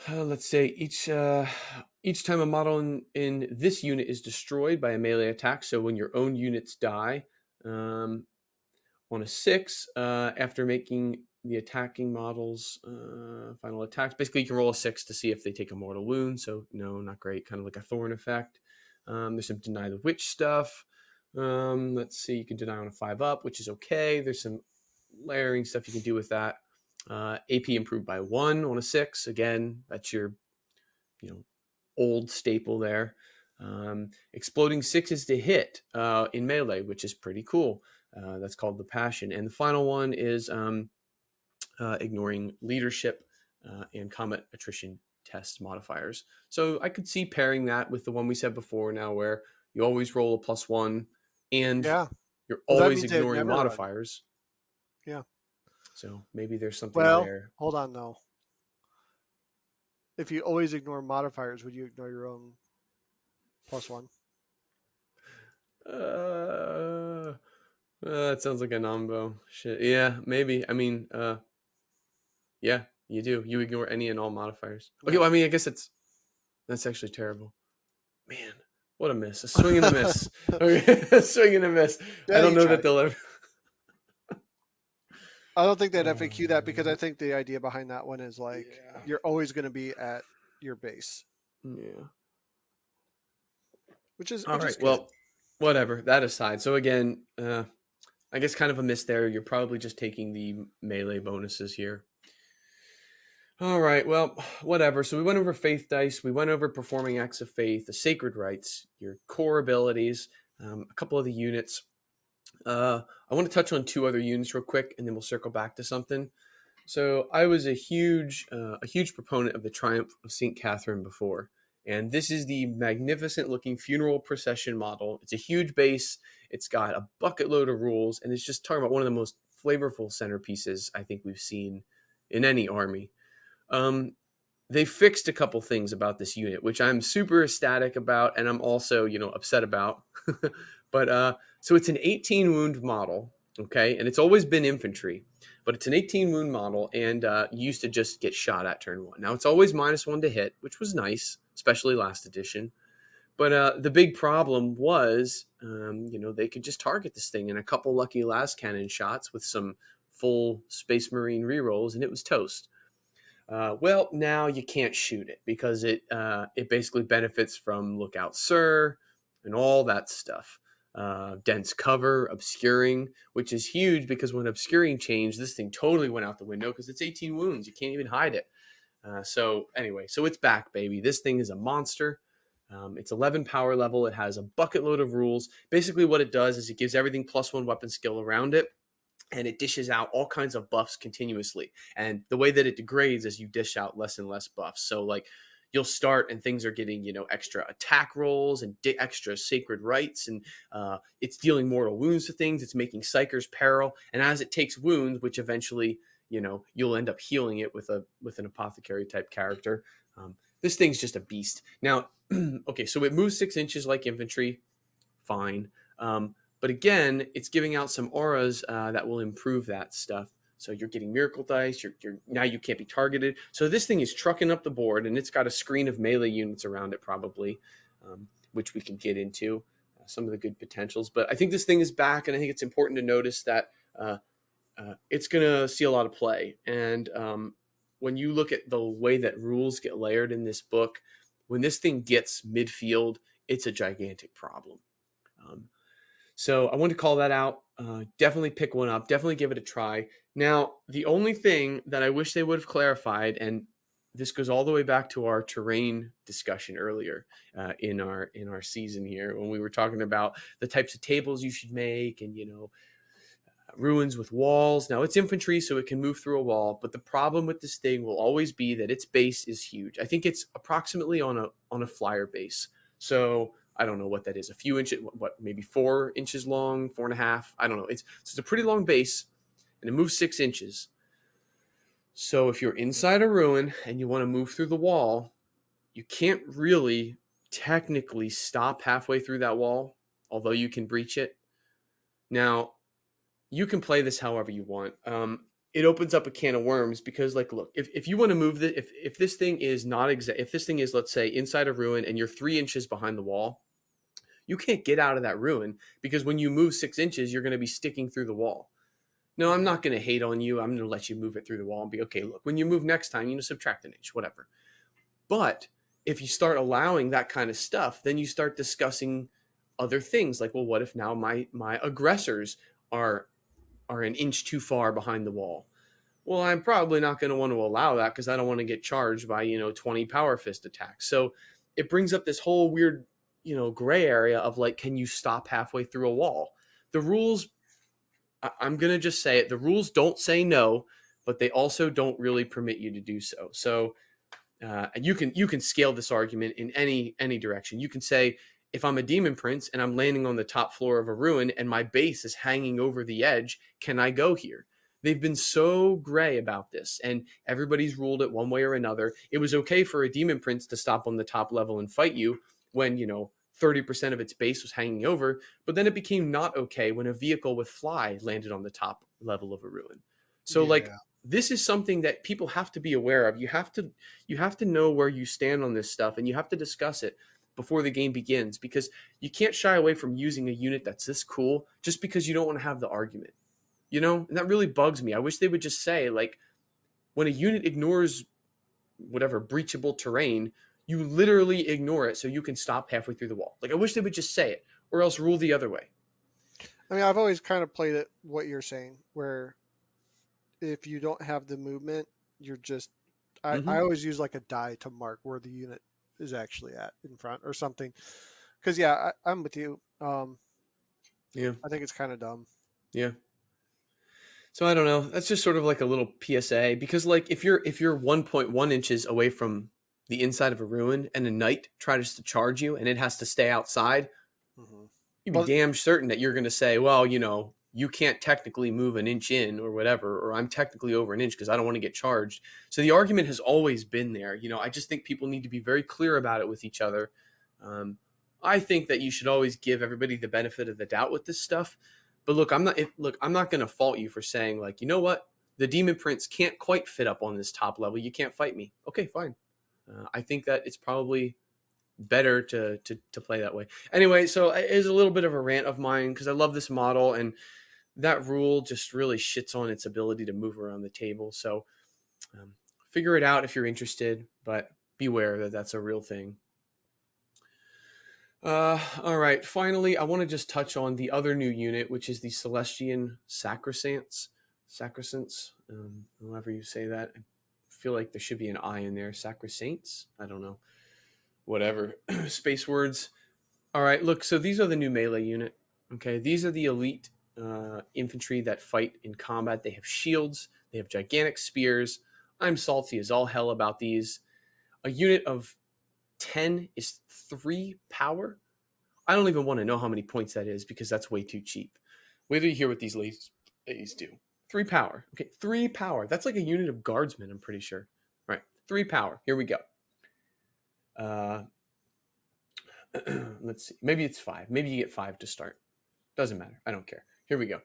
Let's say each time a model in this unit is destroyed by a melee attack. So when your own units die, on a 6, after making the attacking models final attacks, basically you can roll a 6 to see if they take a mortal wound. So no, not great. Kind of like a thorn effect. There's some deny the witch stuff. Let's see, you can deny on a 5 up, which is okay. There's some layering stuff you can do with that. AP improved by 1 on a 6. Again, that's your old staple there. Exploding 6s to hit in melee, which is pretty cool. That's called the Passion. And the final one is ignoring leadership and combat attrition test modifiers. So I could see pairing that with the one we said before now, where you always roll a +1 and Yeah. you're Well, that always means it ignoring never run. modifiers. Yeah. So maybe there's something Well, there. hold on though. If you always ignore modifiers, would you ignore your own +1? That sounds like a nombo. Shit. Yeah, maybe. I mean, yeah, you do. You ignore any and all modifiers. Okay, Yeah. well, I mean, I guess that's actually terrible. Man, what a miss. A swing and a miss. Okay, a swing and a miss. Yeah, I don't you know tried. that they'll ever. I don't think they'd FAQ that because I think the idea behind that one is like Yeah. you're always going to be at your base, Yeah. which is All right. good. Well, whatever. That aside. So again, I guess kind of a miss there. You're probably just taking the melee bonuses here. All right, well, whatever. So we went over faith dice. We went over performing acts of faith, the sacred rites, your core abilities, a couple of the units. I want to touch on 2 other units real quick, and then we'll circle back to something. So I was a huge proponent of the Triumph of St. Catherine before. And this is the magnificent looking funeral procession model. It's a huge base. It's got a bucket load of rules. And it's just talking about one of the most flavorful centerpieces I think we've seen in any army. They fixed a couple things about this unit, which I'm super ecstatic about, and I'm also, upset about. But so it's an 18 wound model, okay, and it's always been infantry, but it's an 18 wound model, and you used to just get shot at turn 1. Now it's always -1 to hit, which was nice, especially last edition. But the big problem was, they could just target this thing in a couple lucky last cannon shots with some full Space Marine rerolls, and it was toast. Well, now you can't shoot it because it basically benefits from Lookout Sir and all that stuff. Dense cover, obscuring, which is huge because when obscuring changed, this thing totally went out the window because it's 18 wounds. You can't even hide it. So anyway, so it's back, baby. This thing is a monster. It's 11 power level. It has a bucket load of rules. Basically, what it does is it gives everything +1 weapon skill around it, and it dishes out all kinds of buffs continuously. And the way that it degrades is you dish out less and less buffs. So like you'll start and things are getting, extra attack rolls and extra sacred rites. And it's dealing mortal wounds to things. It's making Psyker's peril. And as it takes wounds, which eventually, you'll end up healing it with an apothecary type character. This thing's just a beast. Now, okay, so it moves 6 inches like infantry. Fine. But again, it's giving out some auras that will improve that stuff. So you're getting miracle dice. You're now you can't be targeted. So this thing is trucking up the board, and it's got a screen of melee units around it, probably, which we can get into some of the good potentials. But I think this thing is back, and I think it's important to notice that it's going to see a lot of play. And when you look at the way that rules get layered in this book, when this thing gets midfield, it's a gigantic problem. So I wanted to call that out. Definitely pick one up. Definitely give it a try. Now, the only thing that I wish they would have clarified, and this goes all the way back to our terrain discussion earlier in our season here, when we were talking about the types of tables you should make, and ruins with walls. Now it's infantry, so it can move through a wall, but the problem with this thing will always be that its base is huge. I think it's approximately on a flyer base. So I don't know what that is. A few inches, what maybe 4 inches long, 4.5. I don't know. It's a pretty long base, and it moves 6 inches. So if you're inside a ruin and you want to move through the wall, you can't really technically stop halfway through that wall, although you can breach it. Now, you can play this however you want. It opens up a can of worms because, like, look, if you want to move the if this thing is not if this thing is, let's say, inside a ruin and you're 3 inches behind the wall, you can't get out of that ruin because when you move 6 inches, you're going to be sticking through the wall. No, I'm Mhm. not going to hate on you. I'm going to let you move it through the wall and be okay. Look, when you move next time, subtract an inch, whatever. But if you start allowing that kind of stuff, then you start discussing other things like, well, what if now my aggressors are an inch too far behind the wall? Well, I'm probably not going to want to allow that because I don't want to get charged by 20 power fist attacks. So it brings up this whole weird gray area of like, can you stop halfway through a wall? The rules, I'm going to just say it, the rules don't say no, but they also don't really permit you to do so. So you can scale this argument in any direction. You can say, if I'm a demon prince and I'm landing on the top floor of a ruin and my base is hanging over the edge, can I go here? They've been so gray about this, and everybody's ruled it one way or another. It was okay for a demon prince to stop on the top level and fight you when 30% of its base was hanging over, but then it became not okay when a vehicle with fly landed on the top level of a ruin. So like, Yeah. this is something that people have to be aware of. You have to know where you stand on this stuff, and you have to discuss it before the game begins, because you can't shy away from using a unit that's this cool just because you don't want to have the argument. And that really bugs me. I wish they would just say, like, when a unit ignores whatever breachable terrain, you literally ignore it so you can stop halfway through the wall. Like, I wish they would just say it, or else rule the other way. I mean, I've always kind of played it what you're saying, where if you don't have the movement, you're just. I Mm-hmm. always use like a die to mark where the unit is actually at in front or something. Because yeah, I'm with you. Yeah. I think it's kind of dumb. Yeah. So I don't know. That's just sort of like a little PSA, because like, if you're 1.1 inches away from the inside of a ruin and a knight tries to charge you and it has to stay outside, Hmm. you'd be Well, damn certain that you're going to say, well, you can't technically move an inch in or whatever, or I'm technically over an inch because I don't want to get charged. So the argument has always been there. I just think people need to be very clear about it with each other. Um, I think that you should always give everybody the benefit of the doubt with this stuff. But look, I'm not going to fault you for saying, like, you know what? The demon prince can't quite fit up on this top level. You can't fight me. Okay, fine. I think that it's probably better to play that way. Anyway, so it is a little bit of a rant of mine because I love this model, and that rule just really shits on its ability to move around the table. So um, figure it out if you're interested, but beware that that's a real thing. All right. Finally, I want to just touch on the other new unit, which is the Celestian Sacrosancts. Sacrosancts, however you say that. I feel like there should be an I in there. Sacrosaints? I don't know. Whatever. Space words. All right, look, so these are the new melee unit. Okay, these are the elite infantry that fight in combat. They have shields, they have gigantic spears. I'm salty as all hell about these. A unit of 10 is 3 power. I don't even want to know how many points that is because that's way too cheap. Wait till you hear what these ladies do. 3 power. Okay, 3 power. That's like a unit of guardsmen, I'm pretty sure. All right, 3 power. Here we go. Uh, let's see. Maybe it's 5. Maybe you get 5 to start. Doesn't matter. I don't care. Here we go.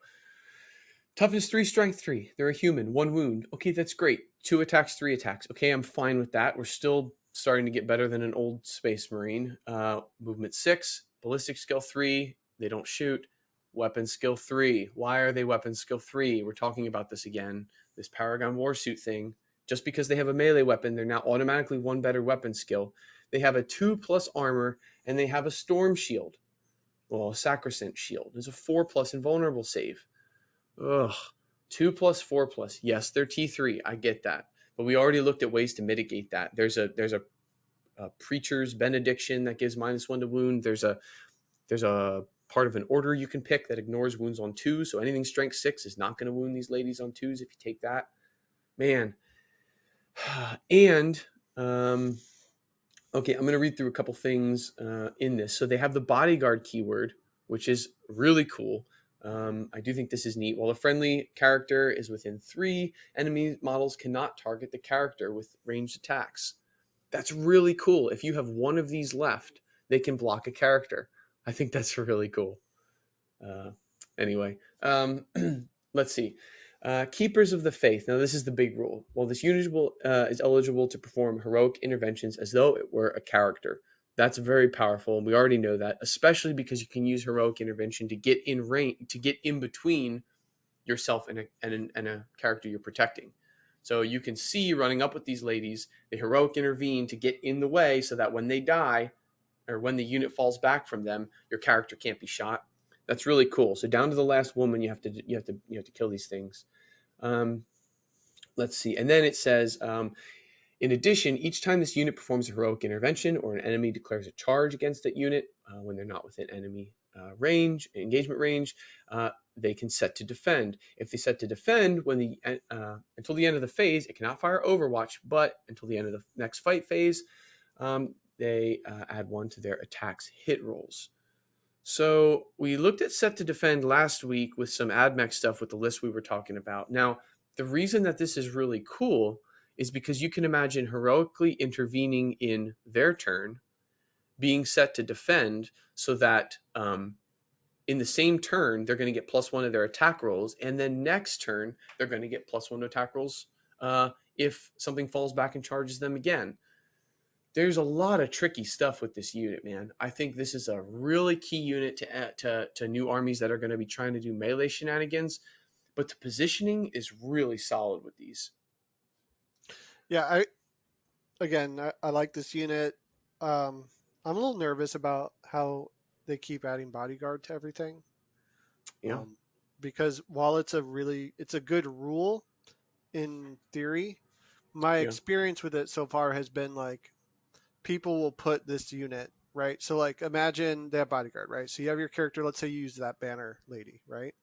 Toughness 3, strength 3. They're a human. 1 wound. Okay, that's great. 2 attacks, 3 attacks. Okay, I'm fine with that. We're still starting to get better than an old space marine. Movement 6. Ballistic skill 3. They don't shoot. Weapon skill 3. Why are they weapon skill 3? We're talking about this again. This Paragon Warsuit thing. Just because they have a melee weapon, they're now automatically 1 better weapon skill. They have a 2 plus armor, and they have a storm shield. Well, a sacrosanct shield. There's a 4 plus invulnerable save. Ugh. 2 plus 4 plus. Yes, they're T3. I get that. But we already looked at ways to mitigate that. There's a preacher's benediction that gives -1 to wound. There's a part of an order you can pick that ignores wounds on twos. So anything strength 6 is not going to wound these ladies on twos if you take that. Man. And okay, I'm going to read through a couple things in this. So they have the bodyguard keyword, which is really cool. I do think this is neat. While a friendly character is within 3, enemy models cannot target the character with ranged attacks. That's really cool. If you have one of these left, they can block a character. I think that's really cool. Uh, anyway, let's see. Keepers of the Faith. Now, this is the big rule. While this unit is eligible to perform heroic interventions as though it were a character. That's very powerful, and we already know that, especially because you can use heroic intervention to get in range, to get in between yourself and a character you're protecting. So you can see running up with these ladies, the heroic intervene to get in the way so that when they die, or when the unit falls back from them, your character can't be shot. That's really cool. So down to the last woman, you have to kill these things. Um, let's see, and then it says, in addition, each time this unit performs a heroic intervention or an enemy declares a charge against that unit, when they're not within enemy engagement range, they can set to defend. If they set to defend until the end of the phase, it cannot fire Overwatch, but until the end of the next fight phase, they add 1 to their attack's hit rolls. So we looked at set to defend last week with some AdMech stuff with the list we were talking about. Now, the reason that this is really cool is because you can imagine heroically intervening in their turn, being set to defend, so that in the same turn, they're going to get +1 to their attack rolls, and then next turn, they're going to get +1 to attack rolls if something falls back and charges them again. There's a lot of tricky stuff with this unit, man. I think this is a really key unit to new armies that are going to be trying to do melee shenanigans, but the positioning is really solid with these. Yeah, I like this unit. I'm a little nervous about how they keep adding bodyguard to everything. Yeah. Because while it's a good rule in theory, my Yeah. experience with it so far has been like people will put this unit, right? So like imagine they have bodyguard, right? So you have your character, let's say you use that banner lady, right?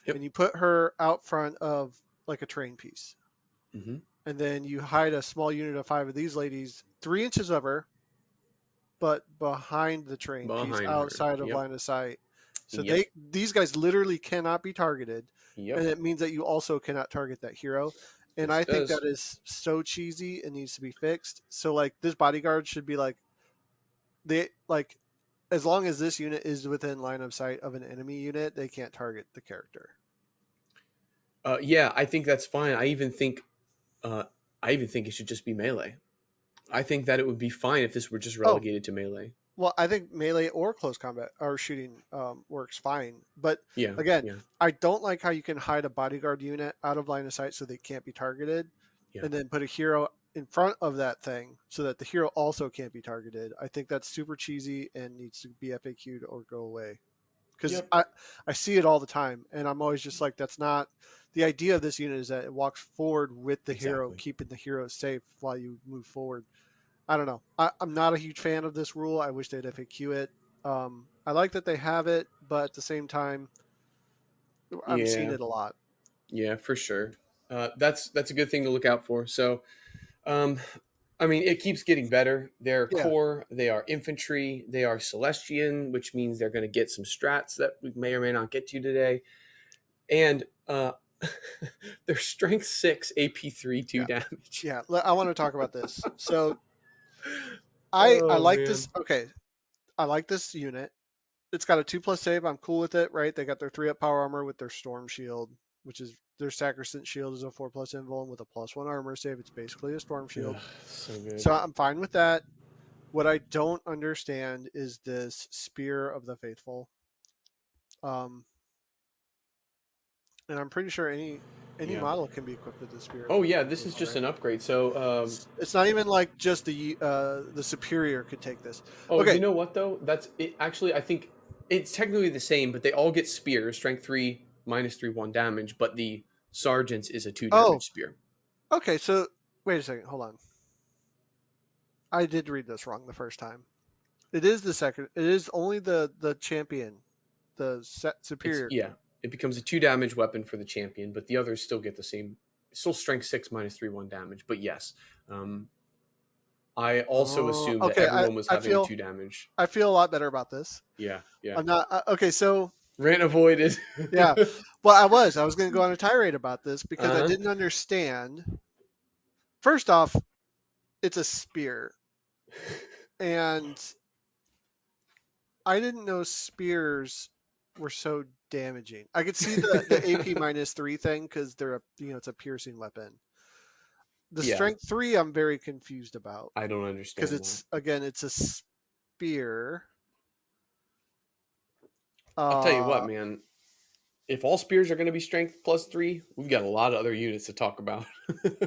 Yep. And you put her out front of like a terrain piece. Mm-hmm. And then you hide a small unit of 5 of these ladies, 3 inches of her, but behind the terrain piece, Behind her. outside of Yep. line of sight. So Yep. these guys literally cannot be targeted, and Yep. it means that you also cannot target that hero. And Yes, I it think does. that is so cheesy and needs to be fixed. So like this bodyguard should be like they like as long as this unit is within line of sight of an enemy unit, they can't target the character. Yeah, I think that's fine. Uh, I even think it should just be melee. I think that it would be fine if this were just Oh, relegated to melee. well, I think melee or close combat or shooting works fine. But Yeah. again, Yeah. I don't like how you can hide a bodyguard unit out of line of sight so they can't be targeted, Yeah. and then put a hero in front of that thing so that the hero also can't be targeted. I think that's super cheesy and needs to be FAQ'd or go away. Because Yep. I see it all the time, and I'm always just like, that's not the idea of this unit. Is that it walks forward with the hero, Exactly. keeping the hero safe while you move forward. I don't know. I'm not a huge fan of this rule. I wish they'd FAQ it. I like that they have it, but at the same time, I'm seeing Yeah. it a lot. Yeah, for sure. That's a good thing to look out for. So, um, I mean, it keeps getting better. They're Yeah. core. They are infantry. They are Celestian, which means they're going to get some strats that we may or may not get to today. And they're strength 6, AP 3, 2 Yeah. damage. Yeah. I want to talk about this. So I Oh like this. man. Okay. I like this unit. It's got a 2+ save. I'm cool with it, right? They got their 3 up power armor with their storm shield, which is their sacrosanct shield is a 4+ invuln with a +1 armor save. It's basically a storm shield. Ugh, so good. So I'm fine with that. What I don't understand is this spear of the faithful. Um, and I'm pretty sure any Yeah. model can be equipped with the spear of Oh the yeah, this is faithful, just right? an upgrade. So It's not even like just the superior could take this. oh, Okay. you know what though? That's it. Actually, I think it's technically the same, but they all get spears, strength 3, -3, 1 damage. But the sergeant's is a 2 Oh, damage spear. okay. So wait a second. Hold on. I did read this wrong the first time. It is the second. It is only the champion It's superior yeah. group. It becomes a 2 damage weapon for the champion, but the others still get the same. Still strength 6 minus 3/1 damage. But yes, I also Oh, assumed that okay. everyone was I having a feel 2 damage. I feel a lot better about this. Yeah, yeah. I'm not okay. So Rant avoided. yeah, well, I was going to go on a tirade about this because I Uh-huh. didn't understand. First off, it's a spear, and I didn't know spears were so damaging. I could see the AP -3 thing because they're it's a piercing weapon. The Yeah, strength 3 I'm very confused about I don't because understand that. it's a spear. I'll tell you what, Uh, man. If all spears are going to be strength plus 3, we've got a lot of other units to talk about.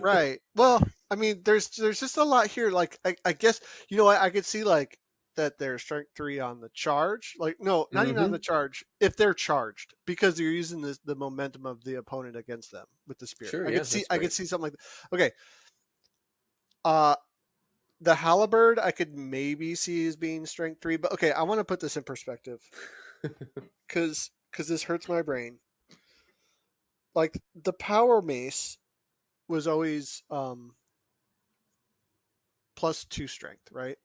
right. Well, I mean, there's just a lot here. Like, I guess I could see like that they're strength 3 on the charge. Like, no, not even on the Mhm. charge. If they're charged, because you're using the momentum of the opponent against them with the spear. Sure, yeah, that's I could great. see something like that. Okay. Uh, the halberd I could maybe see as being strength 3, but okay, I want to put this in perspective because this hurts my brain. Like the power mace was always +2 strength, right?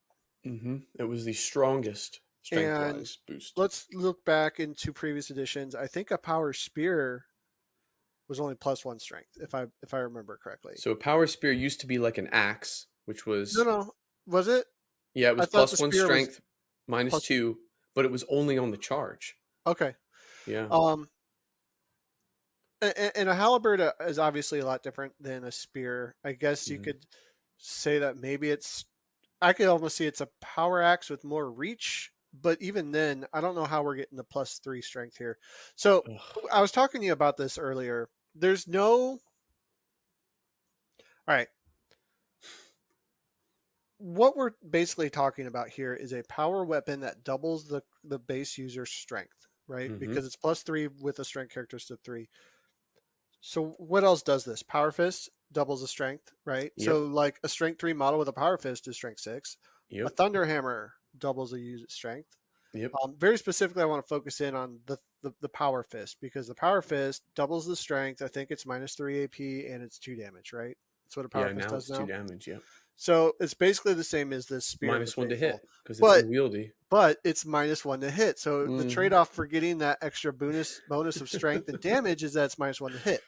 It was the strongest And strength-wise boost. let's look back into previous editions. I think a power spear was only +1 strength, if I remember correctly. So a power spear used to be like an axe, which No, was no, was it? yeah, it was I thought the plus 1 spear was strength, minus plus. 2, but it was only on the charge. Okay. Yeah. Um, and a halberd is obviously a lot different than a spear. I guess you Mhm. could say that maybe it's. I could almost see it's a power axe with more reach, but even then, I don't know how we're getting the +3 strength here. So Ugh. I was talking to you about this earlier. There's no. All right. What we're basically talking about here is a power weapon that doubles the base user's strength, right? Mhm. Because it's +3 with a strength characteristic 3. So what else does this? Power fist doubles the strength, right? Yep. So like a strength 3 model with a power fist is strength 6. A Yep. thunder hammer doubles the user's strength. Yep. Very specifically, I want to focus in on the power fist because the power fist doubles the strength. I think it's -3 AP and it's 2 damage, right? That's what a power Yeah, fist now does it's 2 now. damage, yep. So it's basically the same as this spear of the Minus 1 to faithful, hit because it's but unwieldy. it's -1 to hit. So the Mhm. trade-off for getting that extra bonus of strength and damage is that it's -1 to hit.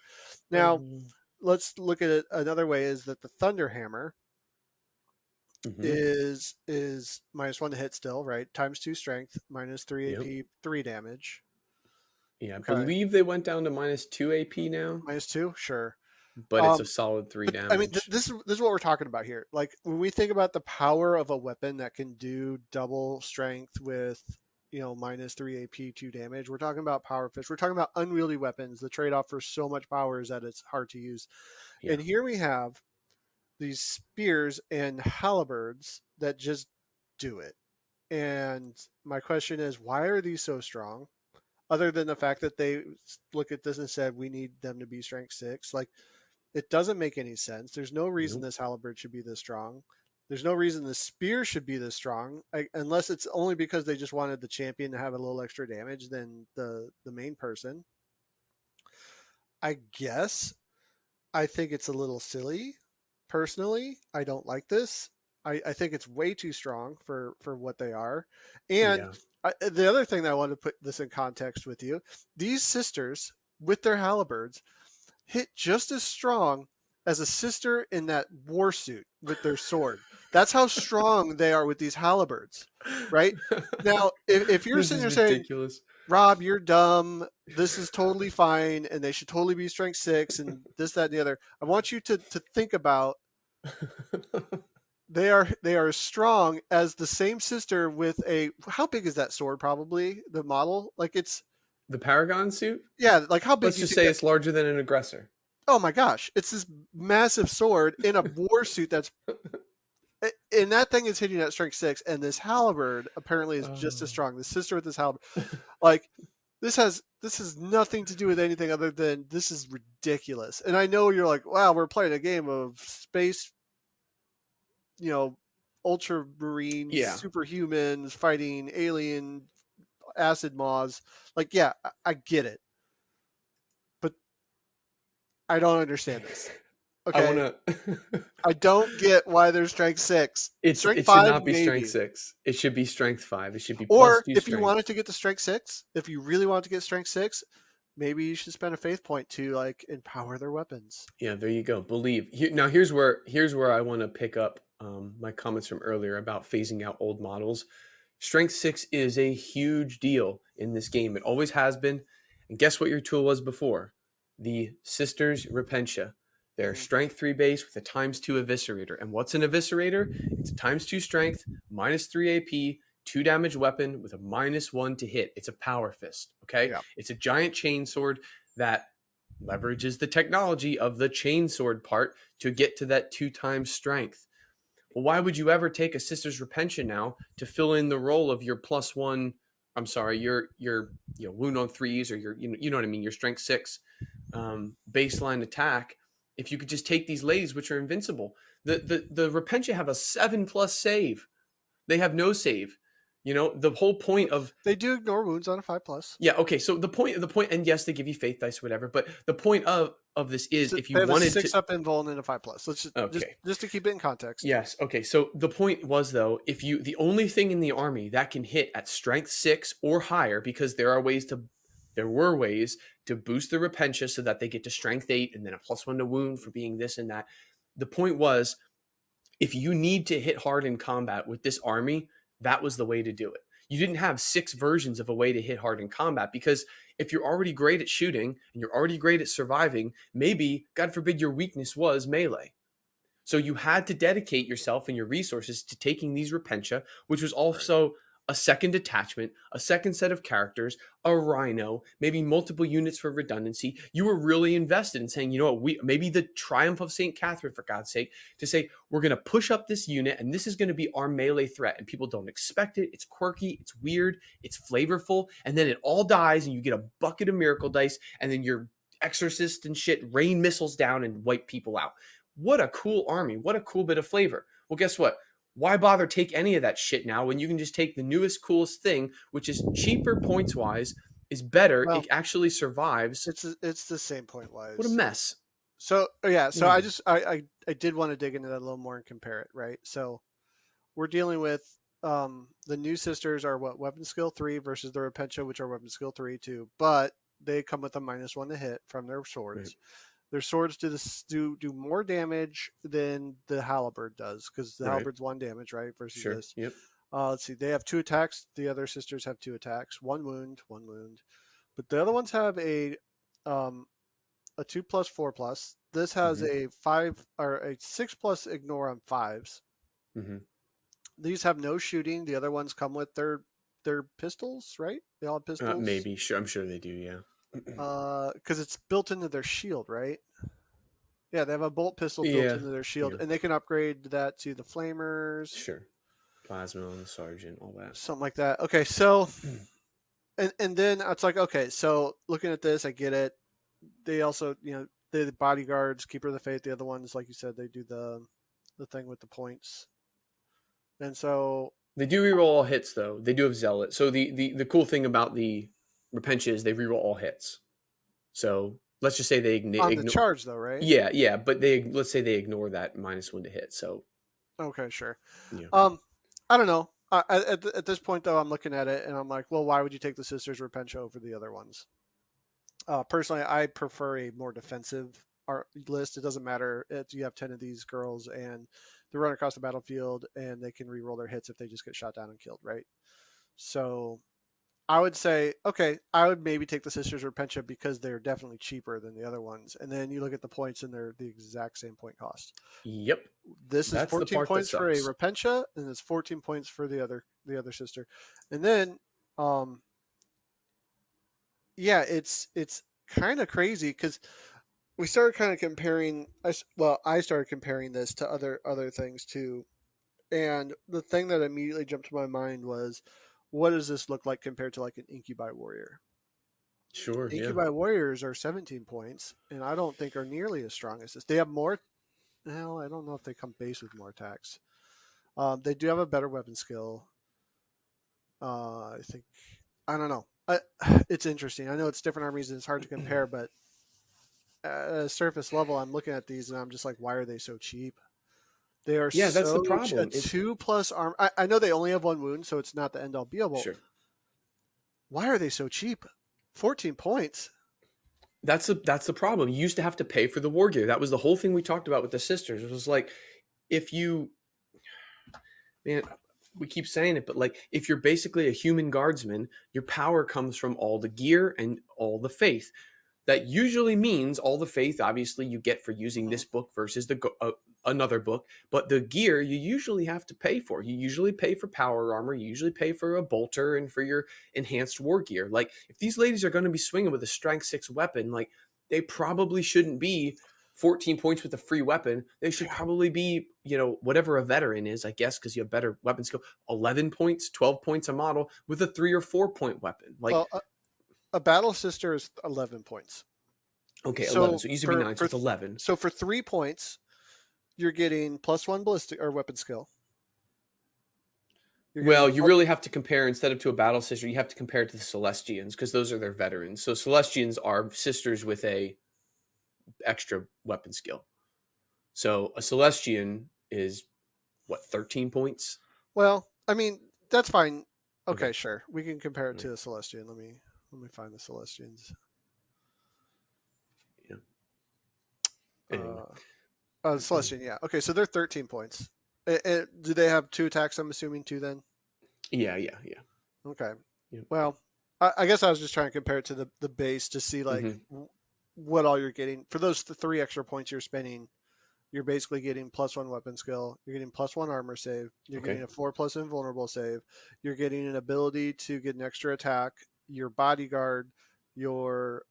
Now Mhm. let's look at it another way: is that the thunder hammer is -1 to hit still, right? Times 2 strength, -3 Yep. AP, 3 damage. Yeah, I Okay, believe they went down to minus 2 AP now, -2, sure. but it's a Um, solid 3 but I mean, damage. this is what we're talking about here. Like when we think about the power of a weapon that can do double strength with -3 AP, 2 damage, we're talking about power fish. We're talking about unwieldy weapons. The trade-off for so much power is that it's hard to use. Yeah. And here we have these spears and halberds that just do it. And my question is, why are these so strong? Other than the fact that they look at this and said we need them to be strength 6, like it doesn't make any sense. There's no reason Nope. this halberd should be this strong. There's no reason the spear should be this strong, unless it's only because they just wanted the champion to have a little extra damage than the main person. I guess I think it's a little silly. Personally, I don't like this. I think it's way too strong for what they are. And Yeah. the other thing that I want to put this in context with you, these sisters with their halberds hit just as strong as a sister in that war suit with their sword. That's how strong they are with these halberds, right? Now, if you're This sitting is there saying, ridiculous. Rob, you're dumb. This is totally fine, and they should totally be strength 6, and this, that, and the other. I want you to think about they are as strong as the same sister with a how big is that sword? Probably the model, like it's The Paragon suit? yeah, like how big Let's do you just think say that? it's larger than an aggressor. Oh my gosh, it's this massive sword in a war suit that's and that thing is hitting at strength 6, and this halberd apparently is just as Oh. strong. The sister with this halberd, like this has nothing to do with anything other than this is ridiculous. And I know you're like, wow, we're playing a game of space, you know, ultramarines, Yeah. superhumans fighting alien acid moths. Like, yeah, I get it, but I don't understand this. I want Okay, to. I don't get why there's strength 6. Strength It should 5, not be strength maybe. 6. It should be strength 5. It should be plus Or 2 if you strength. wanted to get to strength 6, if you really wanted to get strength 6, maybe you should spend a faith point to like empower their weapons. Yeah, there you go. Believe. Now here's where I want to pick up my comments from earlier about phasing out old models. Strength 6 is a huge deal in this game. It always has been. And guess what your tool was before? The Sisters Repentia. They're Mm-hmm. strength 3 base with a times 2 eviscerator. And what's an eviscerator? It's a times 2 strength, minus 3 AP, 2 damage weapon with a minus 1 to hit. It's a power fist. Okay. Yeah. It's a giant chain sword that leverages the technology of the chainsword part to get to that 2 times strength. Well, why would you ever take a Sister's Repentia now to fill in the role of your plus 1? I'm sorry, your wound on threes, or your you know what I mean, your strength 6 baseline attack. If you could just take these ladies, which are invincible, the Repentia have a 7+ save. They have no save. The whole point of They do ignore wounds on a 5+. yeah, okay. So the point, and yes, they give you faith dice, whatever. But the point of this is, So if they you have a wanted to, 6 up invuln and a 5+. Let's just okay, just to keep it in context. yes, okay. So the point was though, if you the only thing in the army that can hit at strength 6 or higher, because there were ways to boost the repentia so that they get to strength 8 and then a plus 1 to wound for being this and that. The point was, if you need to hit hard in combat with this army, that was the way to do it. You didn't have 6 versions of a way to hit hard in combat, because if you're already great at shooting and you're already great at surviving, maybe, God forbid, your weakness was melee. So you had to dedicate yourself and your resources to taking these repentia, which was Right. also a second detachment, a second set of characters, a rhino, maybe multiple units for redundancy. You were really invested in saying, you know what, we maybe the triumph of St. Catherine, for God's sake, to say we're going to push up this unit and this is going to be our melee threat. And people don't expect it. It's quirky, it's weird, it's flavorful, and then it all dies and you get a bucket of miracle dice, and then your exorcist and shit rain missiles down and wipe people out. What a cool army. What a cool bit of flavor. Well, guess what? Why bother take any of that shit now when you can just take the newest, coolest thing, which is cheaper points wise, is better. Well, It actually survives. it's the same point What a wise. mess. So yeah, What so a I mess. just I did want to dig into that a little more and compare it, right? So we're dealing with the new sisters are what, weapon skill 3 versus the repentia, which are weapon skill 3 too, but they come with a -1 to hit from their Right. swords. Their swords do more damage than the halberd does, because the Right. halberd's 1 damage, right? Versus Sure. this. Yep. Let's see, they have 2 attacks. The other sisters have 2 attacks, 1 wound, 1 wound. But the other ones have um, a 2+4+. This has Mm-hmm. a 5 or a 6+ ignore on 5s. Mm-hmm. These have no shooting. The other ones come with their pistols, right? They all have pistols. Maybe. Sure. I'm sure they do. Yeah. Because it's built into their shield, right? Yeah, they have a bolt pistol built Yeah. into their shield, Yeah. and they can upgrade that to the flamers, Sure. Plasma on the sergeant, all that. something like that. Okay, so and then it's like, okay, so looking at this, I get it. They also, the bodyguards, keeper of the faith. The other ones, like you said, they do the thing with the points, and so They do reroll all hits, though. They do have zealot. So the cool thing about the repentia is they reroll all hits. So let's just say they on the ignore. charge though, right? Yeah, yeah, but let's say they ignore that -1 to hit. So Okay, sure. yeah, I don't know. At this point, though, I'm looking at it and I'm like, well, why would you take the Sisters Repentia over the other ones? Personally, I prefer a more defensive art list. It doesn't matter if you have 10 of these girls and they run across the battlefield and they can re-roll their hits if they just get shot down and killed, right? So I would say, okay, I would maybe take the Sisters Repentia because they're definitely cheaper than the other ones. And then you look at the points and they're the exact same point cost. yep, This is that's the 14 part that points for a sucks. repentia, and it's 14 points for the other sister. And then, um, yeah, it's kind of crazy because we started kind of comparing. I started comparing this to other things too. And the thing that immediately jumped to my mind was, what does this look like compared to like an Incubi Warrior? Sure, yeah, Incubi Warriors are 17 points, and I don't think are nearly as strong as this. They have more. Well, I don't know if they come base with more attacks. They do have a better weapon skill. I think. I don't know. It's interesting. I know it's different armies and it's hard to compare, but at a surface level, I'm looking at these and I'm just like, why are they so cheap? They are Yeah, that's the so a problem. It's 2+ arm. I know they only have one wound, so it's not the end all be all. sure. Why are they so cheap? 14 points. That's the problem. You used to have to pay for the war gear. That was the whole thing we talked about with the sisters. It was like if you man, we keep saying it, but like if you're basically a human guardsman, your power comes from all the gear and all the faith. That usually means all the faith, obviously, you get for using Mhm. this book versus another book. But the gear you usually have to pay for. You usually pay for power armor. You usually pay for a bolter and for your enhanced war gear. Like if these ladies are going to be swinging with a strength 6 weapon, like they probably shouldn't be 14 points with a free weapon. They should Yeah. probably be, whatever a veteran is, I guess, because you have better weapon skill. 11 points, 12 points a model with a 3 or 4 point weapon. Like, Well, a battle sister is 11 points. okay, 11. So So it used to be 9, so for it's 11. 3 points, you're getting +1 ballistic or weapon skill. You're Well, getting you really have to compare instead of to a battle sister, you have to compare it to the Celestians because those are their veterans. So Celestians are sisters with a extra weapon skill. So a Celestian is what 13 points? well. I mean, that's fine. Okay. Okay, sure. We can compare it Right. to the Celestian. Let me find the Celestians. Yeah. Anyway. Uh, the Celestian. Yeah. Okay, so they're 13 points. Do they have 2 attacks? I'm assuming 2 then. Yeah, yeah, yeah. Okay. Yeah. Well, I guess I was just trying to compare it to the base to see like Mm-hmm. what all you're getting for those 3 extra points you're spending. You're basically getting +1 weapon skill. You're getting +1 armor save. You're Okay. getting a 4+ invulnerable save. You're getting an ability to get an extra attack. Your bodyguard. Your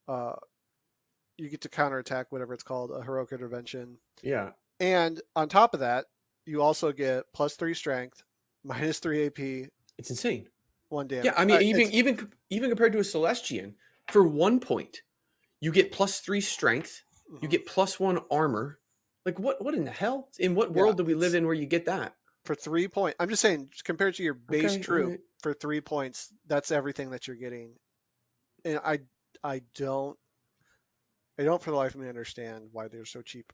uh, you get to counterattack whatever it's called, a heroic intervention. Yeah. And on top of that, you also get +3 strength, -3 AP, It's insane. 1 Yeah, I damage. mean It's even compared to a Celestian, for 1 point, you get +3 strength, you mhm. get +1 armor. Like what in the hell? In what Yeah, world do we live it's in where you get that? for 3 points. I'm just saying, compared to your base Okay, all troop right. for 3 points, that's everything that you're getting. And I don't, I don't for the life of me understand why they're so cheap.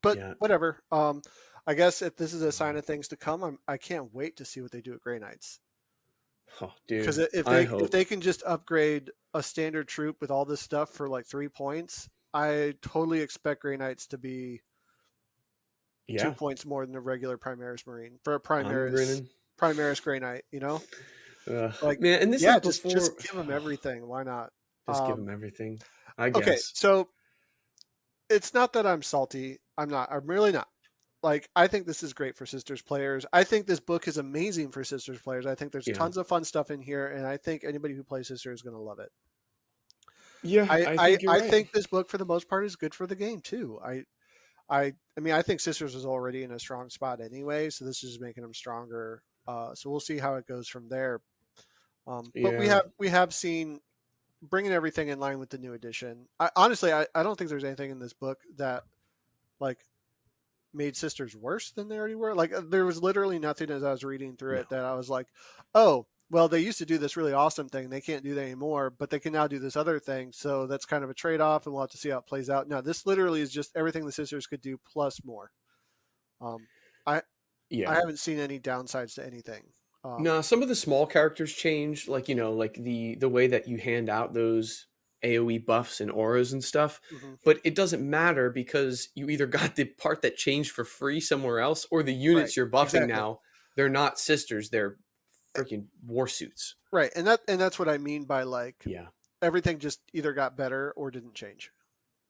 But Yeah. whatever. I guess if this is a sign of things to come, I can't wait to see what they do at Grey Knights. Oh, Because dude, if I they hope. can just upgrade a standard troop with all this stuff for like 3 points, I totally expect Grey Knights to be two Yeah, points more than a regular Primaris Marine for a I'm grinning. Primaris Grey Knight. Like, Man, and this is yeah, just before. give them everything. Why not? Just give Um, him everything, I okay, guess. so it's not that I'm salty. I'm not. I'm really not. Like, I think this is great for Sisters players. I think this book is amazing for Sisters players. I think there's Yeah, tons of fun stuff in here, and I think anybody who plays Sisters is going to love it. yeah, I, I I think you're I right. think this book for the most part is good for the game too. I mean, I think Sisters was already in a strong spot anyway, so this is making them stronger. So we'll see how it goes from there. But we Yeah, have seen bringing everything in line with the new edition. Honestly, I don't think there's anything in this book that like made Sisters worse than they already were. Like, there was literally nothing as I was reading through no, it that I was like, oh, well, they used to do this really awesome thing. They can't do that anymore, but they can now do this other thing. So that's kind of a trade off, and we'll have to see how it plays out. No, this literally is just everything the Sisters could do plus more. Um, I I yeah. haven't seen any downsides to anything. No, some of the small characters change, like like the way that you hand out those AOE buffs and auras and stuff. Mhm. But it doesn't matter because you either got the part that changed for free somewhere else, or the Right, units you're buffing exactly. now, they're not sisters, they're freaking war suits. Right, and that's what I mean by like Yeah, everything just either got better or didn't change.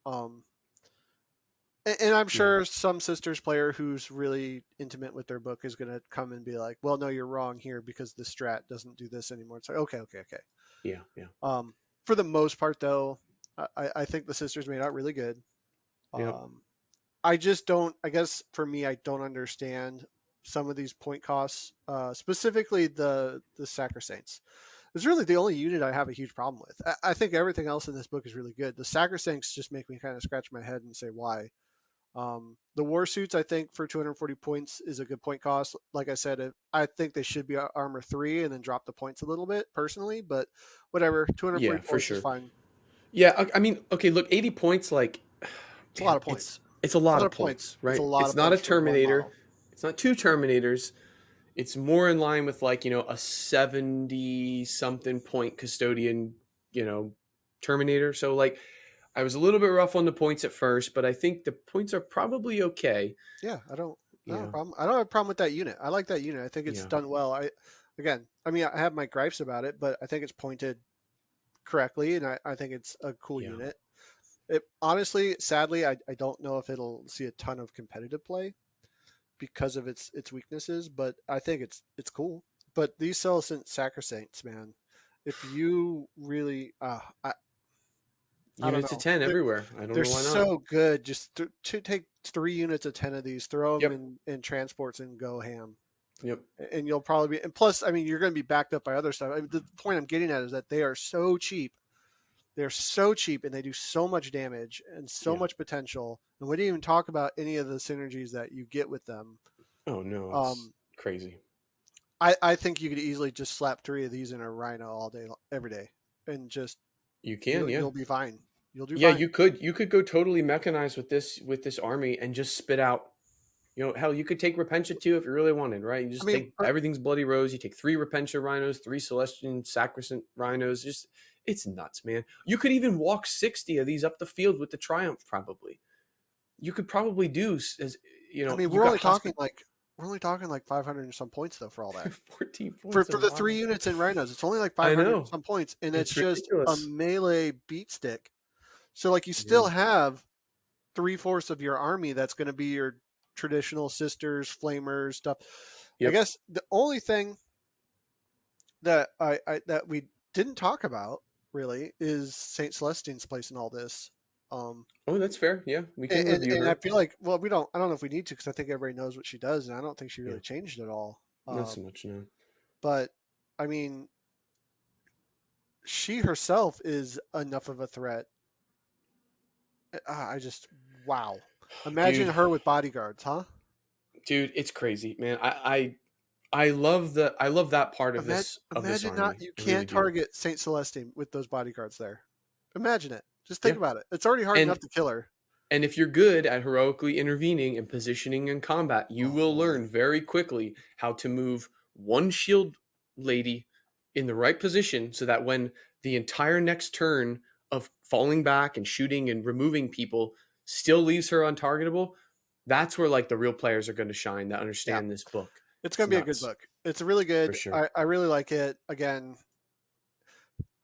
Um, and I'm yeah, sure some Sisters player who's really intimate with their book is going to come and be like, "Well, no, you're wrong here because the strat doesn't do this anymore." It's like, okay, okay, okay. yeah, yeah, For the most part, though, I think the Sisters made out really good. yeah, Um, I just don't. I guess for me, I don't understand some of these point costs, specifically the Sacrosaints. It's really the only unit I have a huge problem with. I think everything else in this book is really good. The Sacrosaints just make me kind of scratch my head and say why. The war suits, I think, for 240 points is a good point cost. Like I said, I think they should be armor 3 and then drop the points a little bit personally, but whatever. 240 Yeah, for points is sure. fine. Yeah, I mean, okay, look, 80 points, like, It's a lot man, of points. it's a It's a lot lot of of points. points, It's a right? lot It's of not a points for one Terminator. model. It's not two Terminators. It's more in line with like, a 70 something point custodian, you know, Terminator. So like I was a little bit rough on the points at first, but I think the points are probably okay. Yeah, I don't have a Yeah. problem. I don't have a problem with that unit. I like that unit. I think it's Yeah. done well. I mean, I have my gripes about it, but I think it's pointed correctly, and I think it's a cool Yeah. unit. It honestly, sadly, I don't know if it'll see a ton of competitive play because of its weaknesses, but I think it's cool. But these Celestin Sacrosaints, man, if you really, I don't Units of know, 10 everywhere. I don't they're know why not. so good. Just to take 3 units of 10 of these, throw them Yep. in transports and go ham. Yep. And you'll probably be, and plus, I mean, you're going to be backed up by other stuff. I mean, the point I'm getting at is that they are so cheap. They're so cheap and they do so much damage and so Yeah. much potential. And we didn't even talk about any of the synergies that you get with them. Oh no, it's Um, crazy. I think you could easily just slap 3 of these in a Rhino all day, every day, and just You can, yeah. you'll be fine. You'll do Yeah, fine. you could go totally mechanized with this army and just spit out. Hell, you could take Repentia too if you really wanted, right? You I just mean, take everything's Bloody Rose. You take 3 Repentia rhinos, 3 Celestian Sacrosanct rhinos. Just it's nuts, man. You could even walk 60 of these up the field with the Triumph. Probably you could probably do as I mean, you got we're only talking like 500 and some points though for all that. 14 points a For the three model. units in Rhinos, it's only like I 500 and know some points, and it's it's just a ridiculous. melee beat stick. So like you Yeah. still have 3/4 of your army that's going to be your traditional sisters, flamers stuff. I Yep. guess the only thing that I that we didn't talk about really is Saint Celestine's place in all this. Um, Oh, that's fair. Yeah, we can review and I her. feel like, well, we don't. I don't know if we need to because I think everybody knows what she does, and I don't think she Yeah, really changed at all. not so much no. But I mean, she herself is enough of a threat. I just wow. Imagine Dude, her with bodyguards, huh? dude, it's crazy, man. I love that part of this Imagine not. army. You I really can't do. target Saint Celestine with those bodyguards there. Imagine it. Just think Yeah. about it. It's already hard enough And to kill her. and if you're good at heroically intervening and positioning in combat, you will Oh learn very quickly how to move one shield lady in the right position so that when the entire next turn of falling back and shooting and removing people still leaves her untargetable, that's where like the real players are going to shine that yeah, understand this book. it's It's gonna be a good nuts book. It's really for good. sure. I really like it. Again,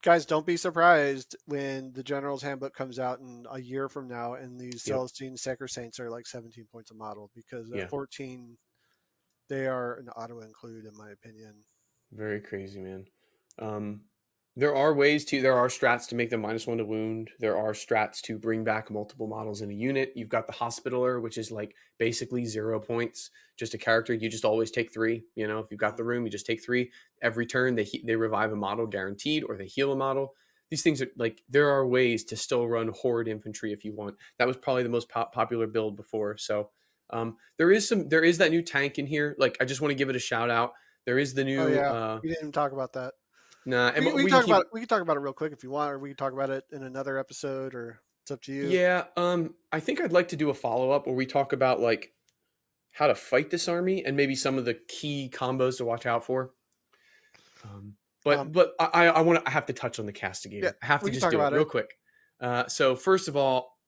guys, don't be surprised when the General's Handbook comes out in a year from now, and these Yep. Celestine Sacred Saints are like 17 points a model because at Yeah. 14 they are an auto include in my opinion. Very crazy, man. Um, there are ways to, there are strats to make them -1 to wound. There are strats to bring back multiple models in a unit. You've got the Hospitaler, which is like basically 0 points, just a character. You just always take 3. If you've got the room, you just take 3. Every turn, they revive a model guaranteed, or they heal a model. These things are like, there are ways to still run Horde Infantry if you want. That was probably the most popular build before. So there is that new tank in here. Like, I just want to give it a shout out. There is the Oh new yeah, we didn't even talk about that. nah, and We can we can talk about keep it. We can talk about it real quick if you want, or we can talk about it in another episode, or it's up to you. yeah, I think I'd like to do a follow-up where we talk about like how to fight this army and maybe some of the key combos to watch out for. Um, but Um, but I have to touch on the yeah, castigator. I have to we can just talk do it about real it. quick. So first of all,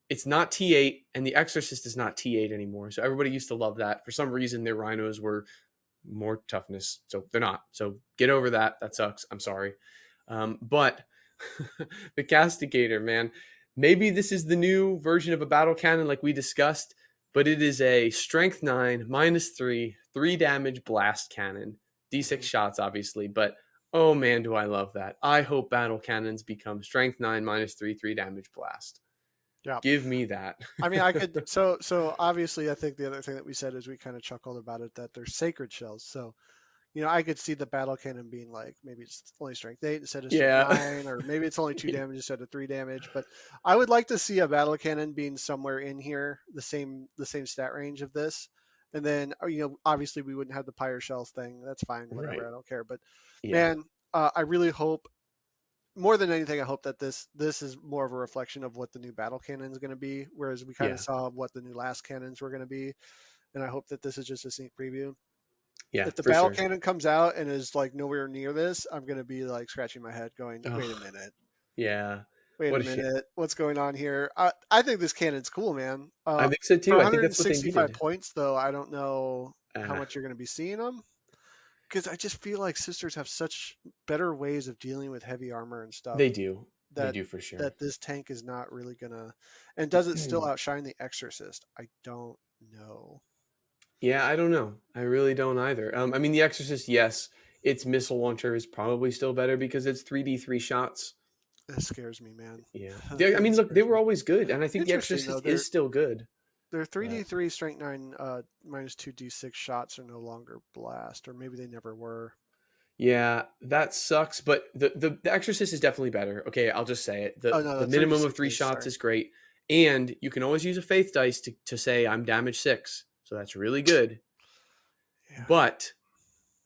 it's not T8 and the Exorcist is not T8 anymore. So everybody used to love that. For some reason their rhinos were more toughness. So they're not. So get over that. That sucks. I'm sorry. But the castigator, man, maybe this is the new version of a battle cannon like we discussed, but it is a strength 9 -3 3 damage blast cannon. D6 Mhm. shots obviously, but oh man, do I love that. I hope battle cannons become strength 9 -3 3 damage blast. Yeah, Give me that. I mean, I could. So obviously, I think the other thing that we said is we kind of chuckled about it that they're sacred shells. So I could see the battle cannon being like maybe it's only strength 8 instead of strength Yeah. 9, or maybe it's only 2 damage instead of 3 damage. But I would like to see a battle cannon being somewhere in here, the same stat range of this. And then obviously we wouldn't have the pyre shells thing. That's fine, whatever. Right. I don't care. But Yeah. man, I really hope, more than anything, I hope that this is more of a reflection of what the new battle cannon is going to be, whereas we kind of Yeah. saw what the new last cannons were going to be. And I hope that this is just a sneak preview. Yeah, If the for battle sure. cannon comes out and is like nowhere near this, I'm gonna be like scratching my head, going, Oh, "Wait a minute, yeah. wait a What a shame. minute, what's going on here?" I think this cannon's cool, man. I think so For too. I think that's what they 165 needed. points, though, I don't know how Ah, much you're gonna be seeing them, because I just feel like sisters have such better ways of dealing with heavy armor and stuff they do. They that do for sure. that this tank is not really gonna. And does it still outshine the Exorcist? I don't know. Yeah, I don't know. I really don't either. I mean, The Exorcist, yes, its missile launcher is probably still better because it's 3D3 shots. It scares me, man. Yeah. I It mean, look, they scares were me. always good, and I think The Interesting though. Exorcist is still good. Their But 3d3 strength 9 minus 2d6 shots are no longer blast, or maybe they never were. yeah, that sucks. But the Exorcist is definitely better. Okay, I'll just say it. Oh The no, the the minimum of 3d6 three is, shots sorry. is great, and you can always use a faith dice to say I'm damage 6, so that's really good. Yeah. But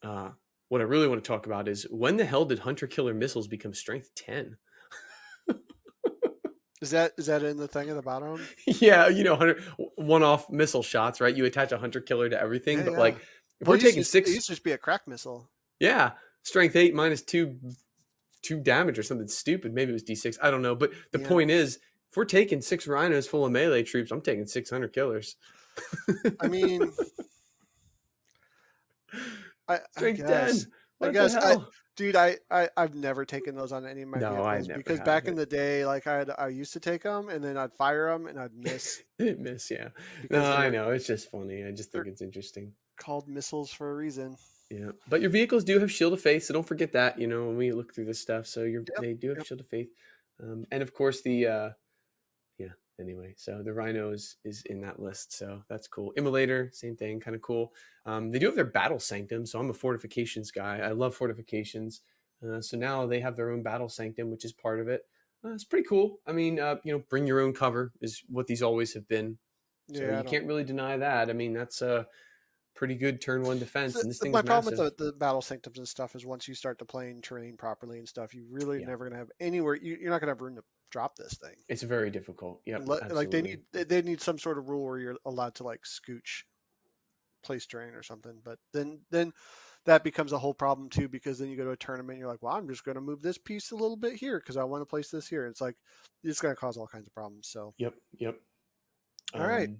uh, what I really want to talk about is when the hell did Hunter Killer missiles become strength 10? Is that in the thing at the bottom? Yeah, one-off missile shots, right? You attach a Hunter Killer to everything, Yeah, but yeah. like if Well, we're it used taking to just, it six, used to just be a crack missile. yeah, strength 8 minus 2 damage or something stupid. Maybe it was D6. I don't know. But the Yeah. point is, if we're taking 6 rhinos full of melee troops, I'm taking 600 killers. I mean, I Strength guess. 10. I What the guess I hell? Dude, I've never taken those on any of my No, I vehicles, never because have back in it. the day, like I used to take them and then I'd fire them and I'd miss, Didn't miss, yeah. No, because I they're know. It's just funny. I just think they're it's interesting. called missiles for a reason. Yeah, but your vehicles do have Shield of Faith, so don't forget that. When we look through this stuff, so Yep. they do have Yep. Shield of Faith, and of course the yeah. Anyway, so the Rhino is in that list, so that's cool. Immolator, same thing, kind of cool. They do have their Battle Sanctum, so I'm a fortifications guy. I love fortifications, so now they have their own Battle Sanctum, which is part of it. It's pretty cool. I mean, bring your own cover is what these always have been, so Yeah, I you don't. can't really deny that. I mean, that's a pretty good turn one defense, and this My thing's problem with massive. the battle sanctums and stuff is, once you start to playing terrain properly and stuff, you really Yeah. never gonna have anywhere. You're not gonna have room to drop this thing. It's very difficult. Yep, Like they absolutely. need they need some sort of rule where you're allowed to like scooch place terrain or something. But then that becomes a whole problem too, because then you go to a tournament and you're like, well, I'm just gonna move this piece a little bit here because I want to place this here. It's like it's gonna cause all kinds of problems. So Yep, yep. all right. Yeah.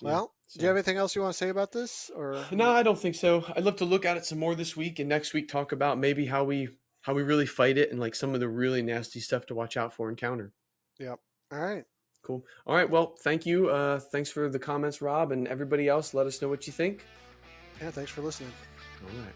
Well, do you have So anything else you want to say about this, or no, I don't think so. I'd love to look at it some more this week and next week talk about maybe how we really fight it and like some of the really nasty stuff to watch out for and counter. yep. All right. Cool. All right. Well, thank you. Thanks for the comments, Rob, and everybody else. Let us know what you think. Yeah. Thanks for listening. All right.